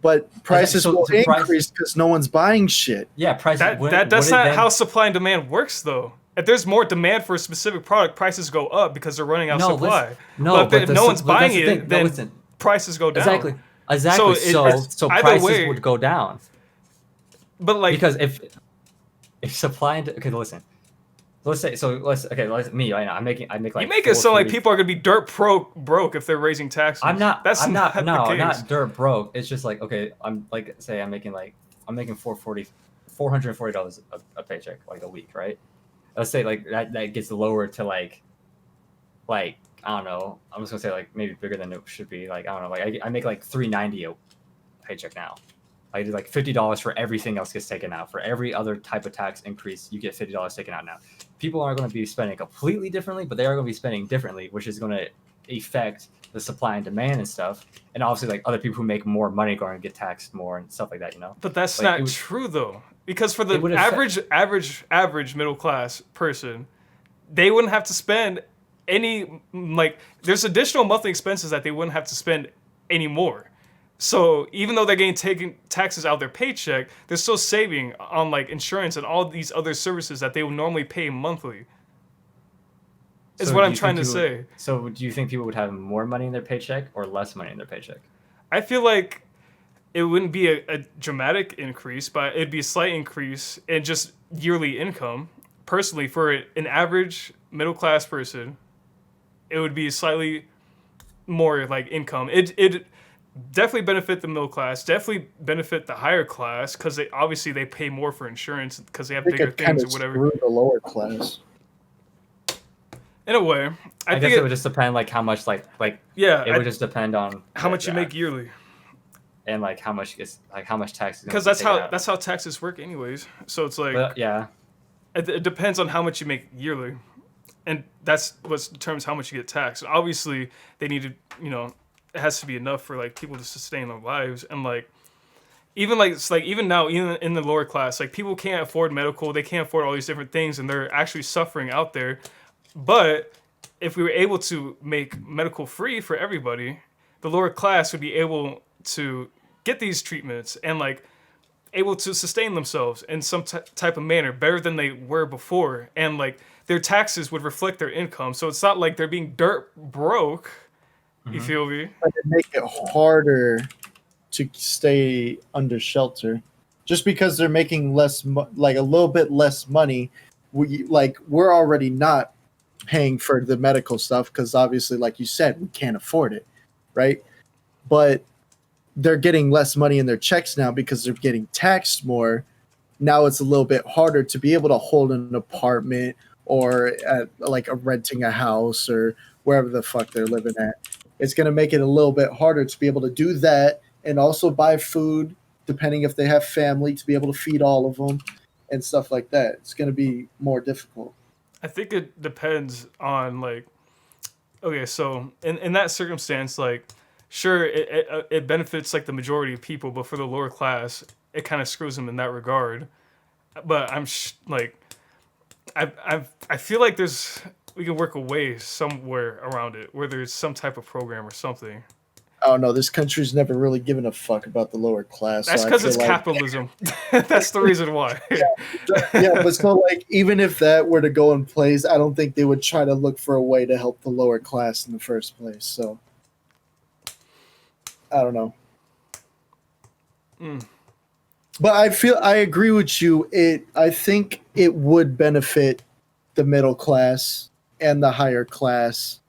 but prices will increase because no one's buying shit. Yeah, prices. That's not how supply and demand works, though. If there's more demand for a specific product, prices go up because they're running out of supply. But if no one's buying it, then prices go down. Exactly. So prices would go down. But because if supply and let's say me right now I make like you make it sound like people are gonna be dirt broke if they're raising taxes. I'm not the case. Not dirt broke. It's just like okay, I'm making $440 a paycheck like a week, right? Let's say like that gets lower to like I don't know. I'm just gonna say like maybe bigger than it should be. Like I don't know. Like I make like $390 a paycheck now. I do like $50 for everything else gets taken out. For every other type of tax increase, you get $50 taken out now. People aren't going to be spending completely differently, but they are going to be spending differently, which is going to affect the supply and demand and stuff. And obviously, like other people who make more money are going to get taxed more and stuff like that. You know. But that's not true though, because for the average middle class person, they wouldn't have to spend any there's additional monthly expenses that they wouldn't have to spend anymore. So even though they're getting taxes out of their paycheck, they're still saving on insurance and all these other services that they would normally pay monthly. Is what I'm trying to say. So do you think people would have more money in their paycheck or less money in their paycheck? I feel like it wouldn't be a dramatic increase, but it'd be a slight increase in just yearly income. Personally, for an average middle class person, it would be slightly more income. It definitely benefit the middle class, definitely benefit the higher class because they pay more for insurance because they have bigger things or whatever. Screw the lower class. In a way, I guess it would just depend how much it would just depend on how much you make yearly and how much taxes. Because that's how taxes work anyways. So it's it depends on how much you make yearly. And that's what determines how much you get taxed. Obviously, they need to, it has to be enough for people to sustain their lives. And even now, even in the lower class, people can't afford medical, they can't afford all these different things, and they're actually suffering out there. But if we were able to make medical free for everybody, the lower class would be able to get these treatments and like able to sustain themselves in some type of manner better than they were before, and like their taxes would reflect their income, so it's not like they're being dirt broke. You feel me? But it make it harder to stay under shelter, just because they're making less, like a little bit less money. We're already not paying for the medical stuff because obviously, like you said, we can't afford it, right? But they're getting less money in their checks now because they're getting taxed more. Now it's a little bit harder to be able to hold an apartment or renting a house or wherever the fuck they're living at. It's going to make it a little bit harder to be able to do that and also buy food, depending if they have family, to be able to feed all of them and stuff like that. It's going to be more difficult. I think it depends on like, okay, so in that circumstance, like, sure, it benefits like the majority of people, but for the lower class, it kind of screws them in that regard. But I feel like we can work a way somewhere around it where there's some type of program or something. I don't know. This country's never really given a fuck about the lower class. That's because it's capitalism. That's the reason why. Yeah, but so like even if that were to go in place, I don't think they would try to look for a way to help the lower class in the first place. So I don't know. But I agree with you. I think it would benefit the middle class and the higher class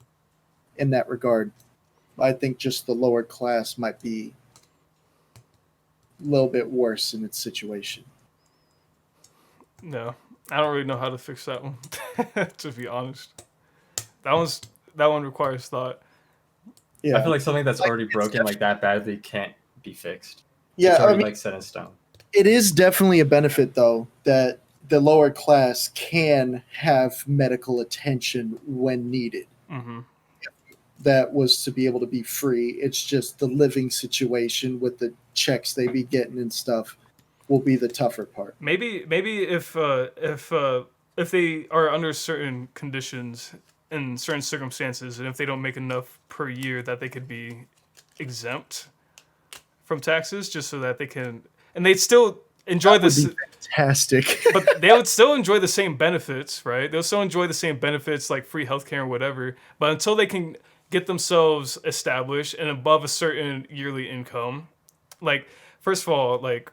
in that regard. I think just the lower class might be a little bit worse in its situation. No, I don't really know how to fix that one, to be honest. That one requires thought. Yeah, I feel like something that's already broken like that badly can't be fixed. Yeah, it's already like set in stone. It is definitely a benefit, though, that the lower class can have medical attention when needed. Mm-hmm. That was to be able to be free. It's just the living situation with the checks they be getting and stuff will be the tougher part. Maybe if they are under certain conditions in certain circumstances, and if they don't make enough per year, that they could be exempt from taxes, just so that they can, and they'd still enjoy this. Fantastic. But they would still enjoy the same benefits, right? They'll still enjoy the same benefits like free healthcare or whatever. But until they can get themselves established and above a certain yearly income, like, first of all, like,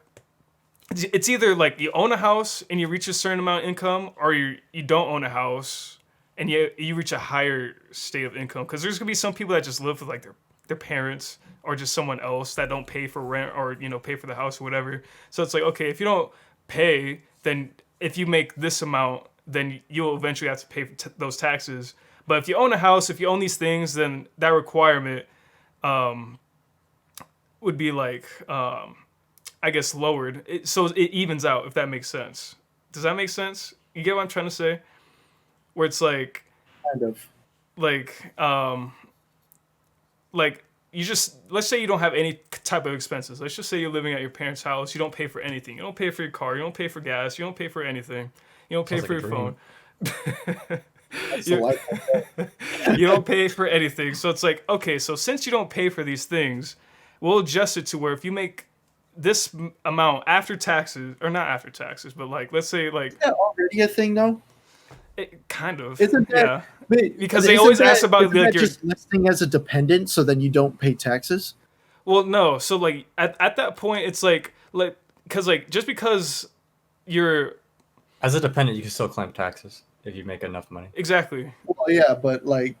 it's either like you own a house and you reach a certain amount of income, or you don't own a house and you reach a higher state of income. Because there's gonna be some people that just live with like their parents or just someone else that don't pay for rent or pay for the house or whatever. So it's like, okay, if you don't pay, then if you make this amount, then you'll eventually have to pay for those taxes. But if you own a house, if you own these things, then that requirement would be like, I guess, lowered. So it evens out, if that makes sense. Does that make sense? You get what I'm trying to say? Where it's like, kind of. Like you just, let's say you don't have any type of expenses. Let's just say you're living at your parents' house. You don't pay for anything. You don't pay for your car. You don't pay for gas. You don't pay for anything. You don't pay for your phone. You don't pay for anything. So it's like, okay, so since you don't pay for these things, we'll adjust it to where if you make this amount after taxes, or not after taxes, but like, let's say like... Is that already a thing, though? It kind of. Isn't that... Yeah. Because they always ask about like your... just listing as a dependent, so then you don't pay taxes? Well, no. So like, at that point, it's like, because like, just because you're... As a dependent, you can still claim taxes if you make enough money. Exactly. Well, yeah, but like,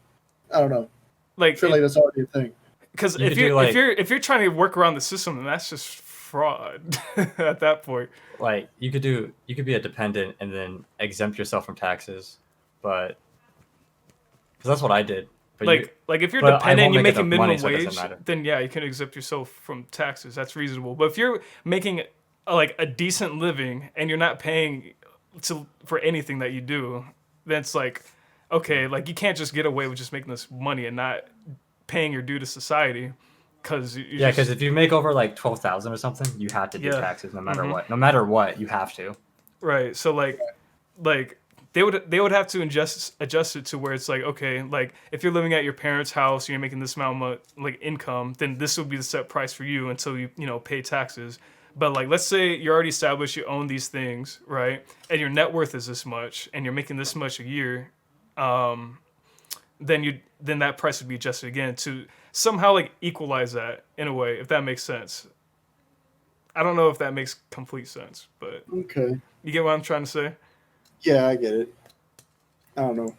I don't know. Like, I feel like that's already a thing. Because if you're trying to work around the system, then that's just fraud at that point. Like you could be a dependent and then exempt yourself from taxes, but because that's what I did. But like if you're dependent and you make a minimum wage, then yeah, you can exempt yourself from taxes. That's reasonable. But if you're making like a decent living and you're not paying for anything that you do, then it's like, okay, like you can't just get away with just making this money and not paying your due to society. Because if you make over like 12,000 or something, you have to do taxes no matter what. No matter what, you have to. Right. So like they would have to adjust it to where it's like, okay, like if you're living at your parents' house and you're making this amount of like income, then this will be the set price for you until you pay taxes. But like, let's say you're already established, you own these things, right? And your net worth is this much, and you're making this much a year, then that price would be adjusted again to somehow like equalize that in a way, if that makes sense. I don't know if that makes complete sense, but Okay. you get what I'm trying to say? Yeah, I get it. I don't know.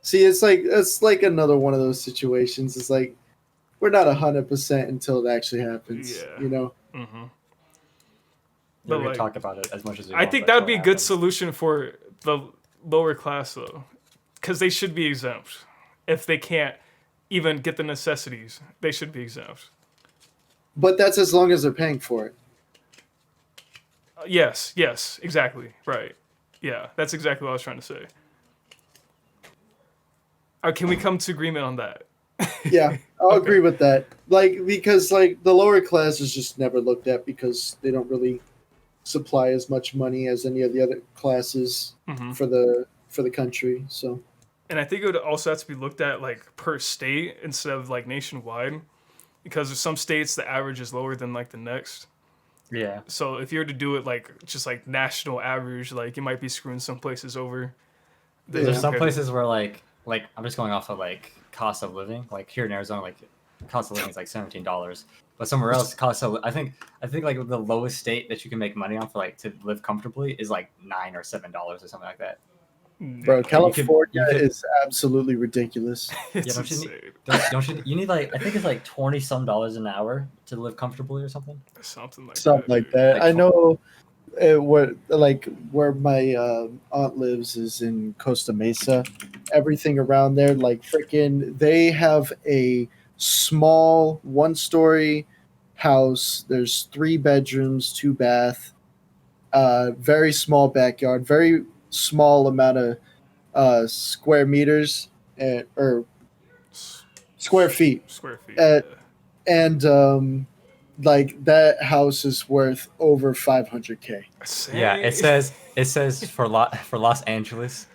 See, it's like another one of those situations. It's like we're not 100% until it actually happens. Yeah. You know. Mm-hmm. Yeah, we like, can talk about it as much as we I want. think but that would be a until it good happens. solution for the lower class, though, because they should be exempt. If they can't even get the necessities, they should be exempt. But that's as long as they're paying for it. Yes, exactly, right. Yeah, that's exactly what I was trying to say. Can we come to agreement on that? Yeah, I'll Okay. agree with that. Like because like the lower class is just never looked at because they don't really supply as much money as any of the other classes Mhm. for the country. So And I think it would also have to be looked at like per state instead of like nationwide, because there's some states the average is lower than like the next. Yeah. So if you were to do it like just like national average, like you might be screwing some places over. Yeah. There's some compared to- places where like I'm just going off of like cost of living. Like here in Arizona, like cost of living is like $17. But somewhere else, I think like the lowest state that you can make money on for like to live comfortably is like $9 or $7 or something like that. bro, Yeah, California you could- is absolutely ridiculous. it's Yeah, don't you insane. Don't you need like I think it's like $20 some an hour to live comfortably or something. Something like Something that. like dude. that. Like I know where my aunt lives is in Costa Mesa. Everything around there, like freaking, they have a small 1-story house. There's 3 bedrooms, 2 bath, very small backyard, very small amount of square meters or square feet. Square feet. At- Yeah. And like that house is worth over 500K. Yeah, it says for Los Angeles,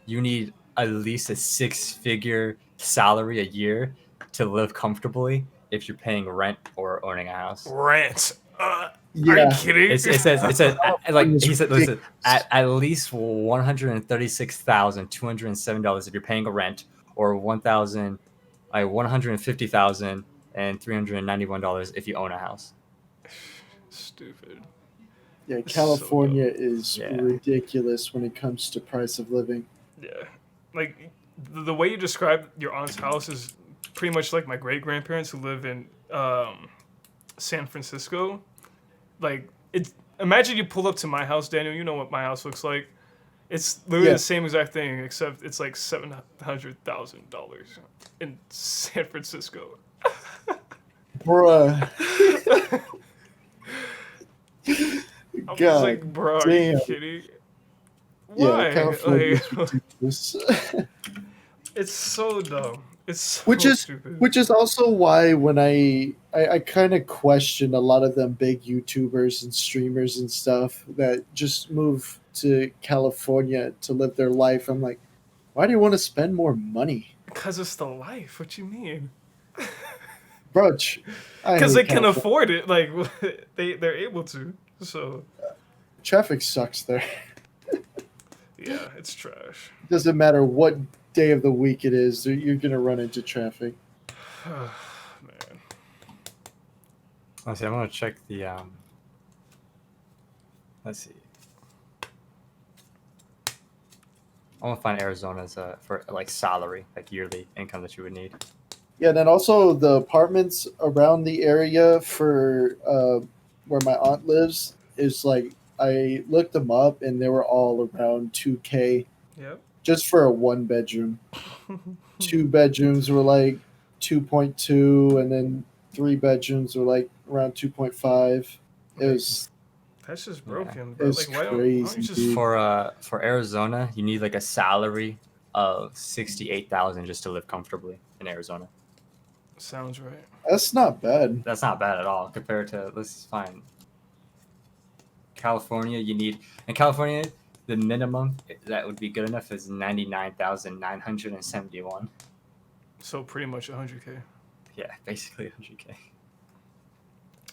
you need at least a 6-figure salary a year to live comfortably if you're paying rent or owning a house. Rent. Are you Yeah. kidding? It says like he said, listen, ridiculous. at least $136,207 if you're paying a rent, or $150,391 if you own a house. Stupid. Yeah, So California is Yeah. ridiculous when it comes to price of living. Yeah. Like the way you described your aunt's house is pretty much like my great grandparents who live in San Francisco. Like it's imagine you pull up to my house, Daniel. You know what my house looks like. It's literally Yeah. the same exact thing, except it's like $700,000 in San Francisco. Bruh. I'm just God like, bro, are damn. you kidding? Why? Yeah, California is Like, ridiculous. it's so dumb. It's so Which is stupid. which is also why when I kind of question a lot of them big YouTubers and streamers and stuff that just move to California to live their life. I'm like, why do you want to spend more money? Because it's the life. What you mean? Bro, Because they can afford it. Like they're able to. So Traffic sucks there. yeah, it's trash. Doesn't matter what day of the week it is, you're gonna run into traffic. Man. Let's see. I'm gonna check the. Let's see. I want to find Arizona's for like salary, like yearly income that you would need. Yeah, and then also the apartments around the area for where my aunt lives is like I looked them up and they were all around 2K Yep. just for a 1-bedroom. 2 bedrooms were like 2.2, and then 3 bedrooms were like around 2.5. It was That's just broken. It Bro. was Like why don't you crazy, just dude. For Arizona, you need like a salary of 68,000 just to live comfortably in Arizona. sounds right. that's not bad. That's not bad at all compared to let's find California. In California, the minimum that would be good enough is 99,971. So pretty much 100K. Yeah, basically 100K.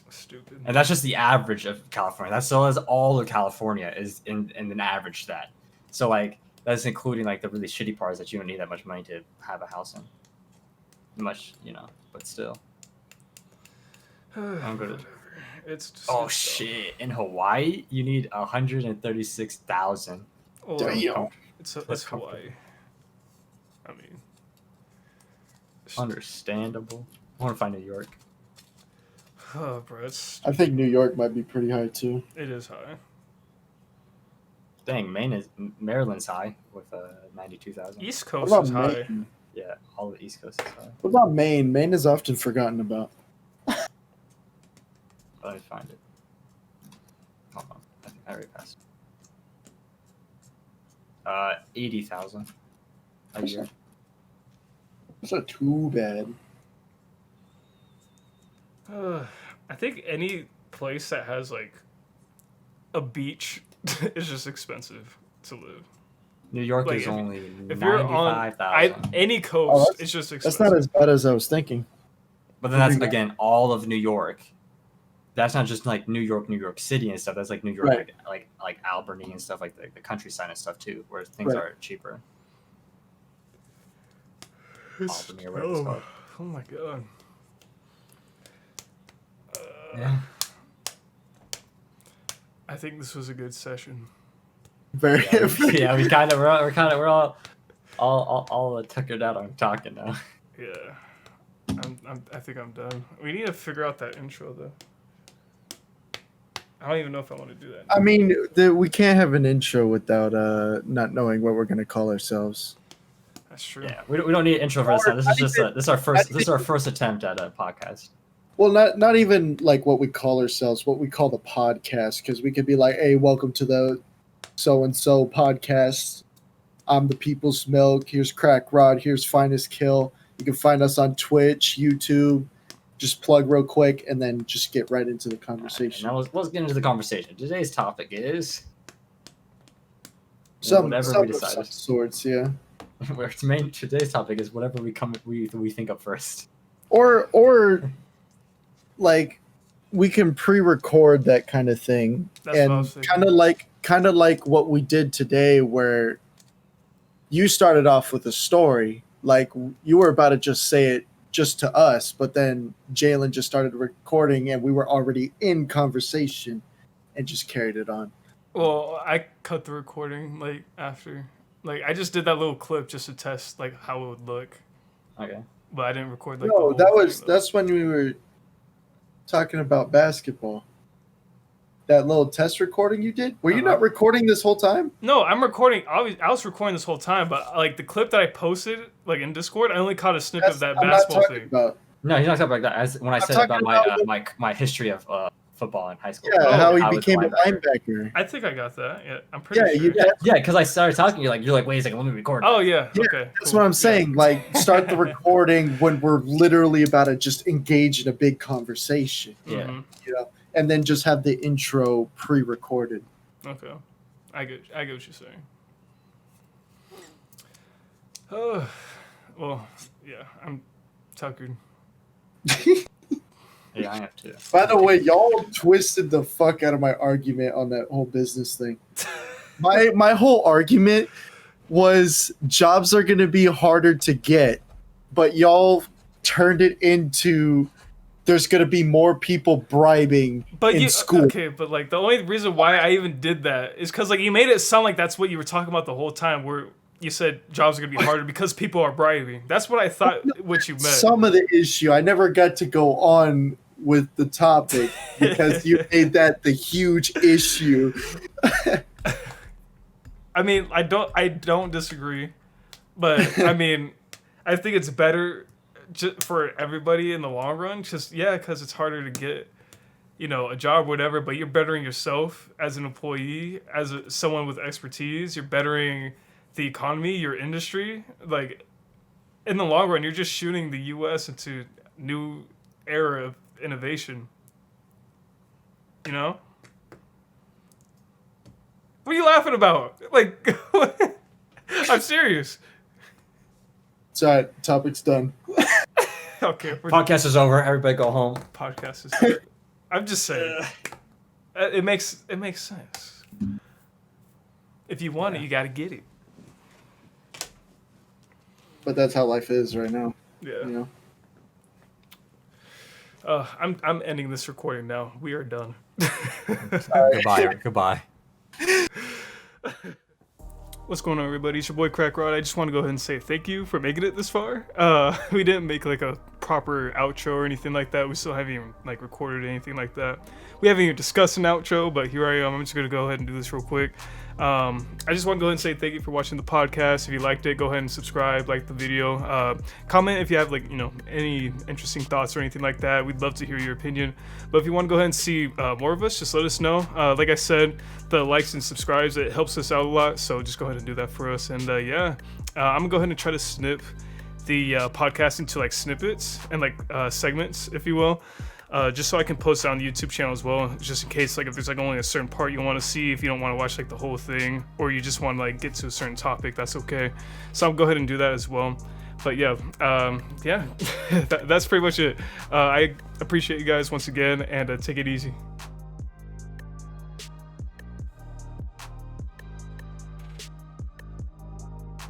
Stupid. And that's just the average of California. That's still as all of California is in an average that. So like that's including like the really shitty parts that you don't need that much money to have a house in. Much, but still. I'm good. It's just Oh shit! In Hawaii, you need 136,000. Well, Damn. it's Hawaii. I mean, Understandable. I want to find New York. oh, bro, I think New York might be pretty high too. it is high. Dang, Maryland's high with 92,000. East What Coast about is high. Maine? Yeah, all the East Coast is high. What about Maine? Maine is often forgotten about. Let me find it. Hold on, I think I already passed. 80,000 a year. It's not too bad. I think any place that has like a beach is just expensive to live. New York Like, is only If you're on 95,000. any coast, that's- it's just That's expensive. not as bad as I was thinking. But then that's again all of New York. That's not just like New York City and stuff. That's like New York, Right. like Albany and stuff, like the countryside and stuff too, where things Right. are cheaper. Albany or whatever it's called. Oh my god. Yeah. I think this was a good session. Very. Yeah, we're all tuckered out on talking now. Yeah. I think I'm done. We need to figure out that intro though. I don't even know if I want to do that. I mean, we can't have an intro without not knowing what we're gonna call ourselves. That's true. Yeah, we don't need an intro for this time. This is just this is our first attempt at a podcast. Well, not even like what we call ourselves, what we call the podcast, because we could be like, "Hey, welcome to the so and so podcast. I'm the People's Milk. Here's CrackRod. Here's FinnestKill. You can find us on Twitch, YouTube. Just plug real quick, and then just get right into the conversation. Now let's get into the conversation. Today's topic is Some whatever some we of decided. sorts, yeah. Where today's topic is whatever we think of first. Or like we can pre-record that kind of thing, That's what I was and thinking. kind of like what we did today, where you started off with a story, like you were about to just say it just to us, but then Jalen just started recording, and we were already in conversation, and just carried it on. Well, I cut the recording like after. Like I just did that little clip just to test like how it would look, Okay. but I didn't record like. No, the whole thing, though. that's when we were talking about basketball. That little test recording you did? Were you not recording this whole time? No, I'm recording. I was recording this whole time, but like the clip that I posted like in Discord, I only caught a snippet of that I'm not basketball talking thing. about. No, he's not talking about that. As when I said talking about my about my history of football in high school. Yeah, how he I was became a linebacker. linebacker. I think I got that. Yeah, I'm pretty Yeah, sure. you did. Yeah, because I started talking. You're like, wait a second, let me record. Oh yeah. Yeah, Okay. That's cool. what I'm Yeah. saying. Like, start the recording when we're literally about to just engage in a big conversation, Yeah. Mhm. and then just have the intro pre-recorded. Okay. I get what you're saying. Oh, well, yeah. I'm tuckered. Yeah, I have to. By the way, y'all twisted the fuck out of my argument on that whole business thing. My whole argument was jobs are going to be harder to get, but y'all turned it into there's going to be more people bribing in school. Okay, but like the only reason why I even did that is because like you made it sound like that's what you were talking about the whole time, where you said jobs are gonna be harder because people are bribing. That's what I thought. What you meant. Some of the issue, I never got to go on with the topic because you made that the huge issue. I mean, I don't disagree, but I mean, I think it's better for everybody in the long run. Just because it's harder to get, a job, whatever. But you're bettering yourself as an employee, as someone with expertise. You're bettering the economy, your industry. Like in the long run, you're just shooting the U.S. into new era of innovation. What are you laughing about? Like, I'm serious. It's all right. Topic's done. Okay, Podcast is over. Everybody go home. podcast is. I'm just saying. It makes sense. If you want it, you gotta get it. But that's how life is right now. Yeah. You know. I'm ending this recording now. We are done. Goodbye. What's going on, everybody? It's your boy CrackRod. I just want to go ahead and say thank you for making it this far. We didn't make like a proper outro or anything like that. We still haven't even like recorded anything like that. We haven't even discussed an outro, but here I am. I'm just gonna go ahead and do this real quick. I just want to go ahead and say thank you for watching the podcast. If you liked it, go ahead and subscribe, like the video, comment if you have like, you know, any interesting thoughts or anything like that. We'd love to hear your opinion. But if you want to go ahead and see more of us, just let us know. Like I said, the likes and subscribes, it helps us out a lot. So just go ahead and do that for us. And I'm gonna go ahead and try to snip the podcast into like snippets and like segments, if you will. Just so I can post it on the YouTube channel as well, just in case like if there's like only a certain part you want to see, if you don't want to watch like the whole thing, or you just want to like get to a certain topic, that's okay. So I'll go ahead and do that as well. But yeah, that's pretty much it. I appreciate you guys once again, and take it easy.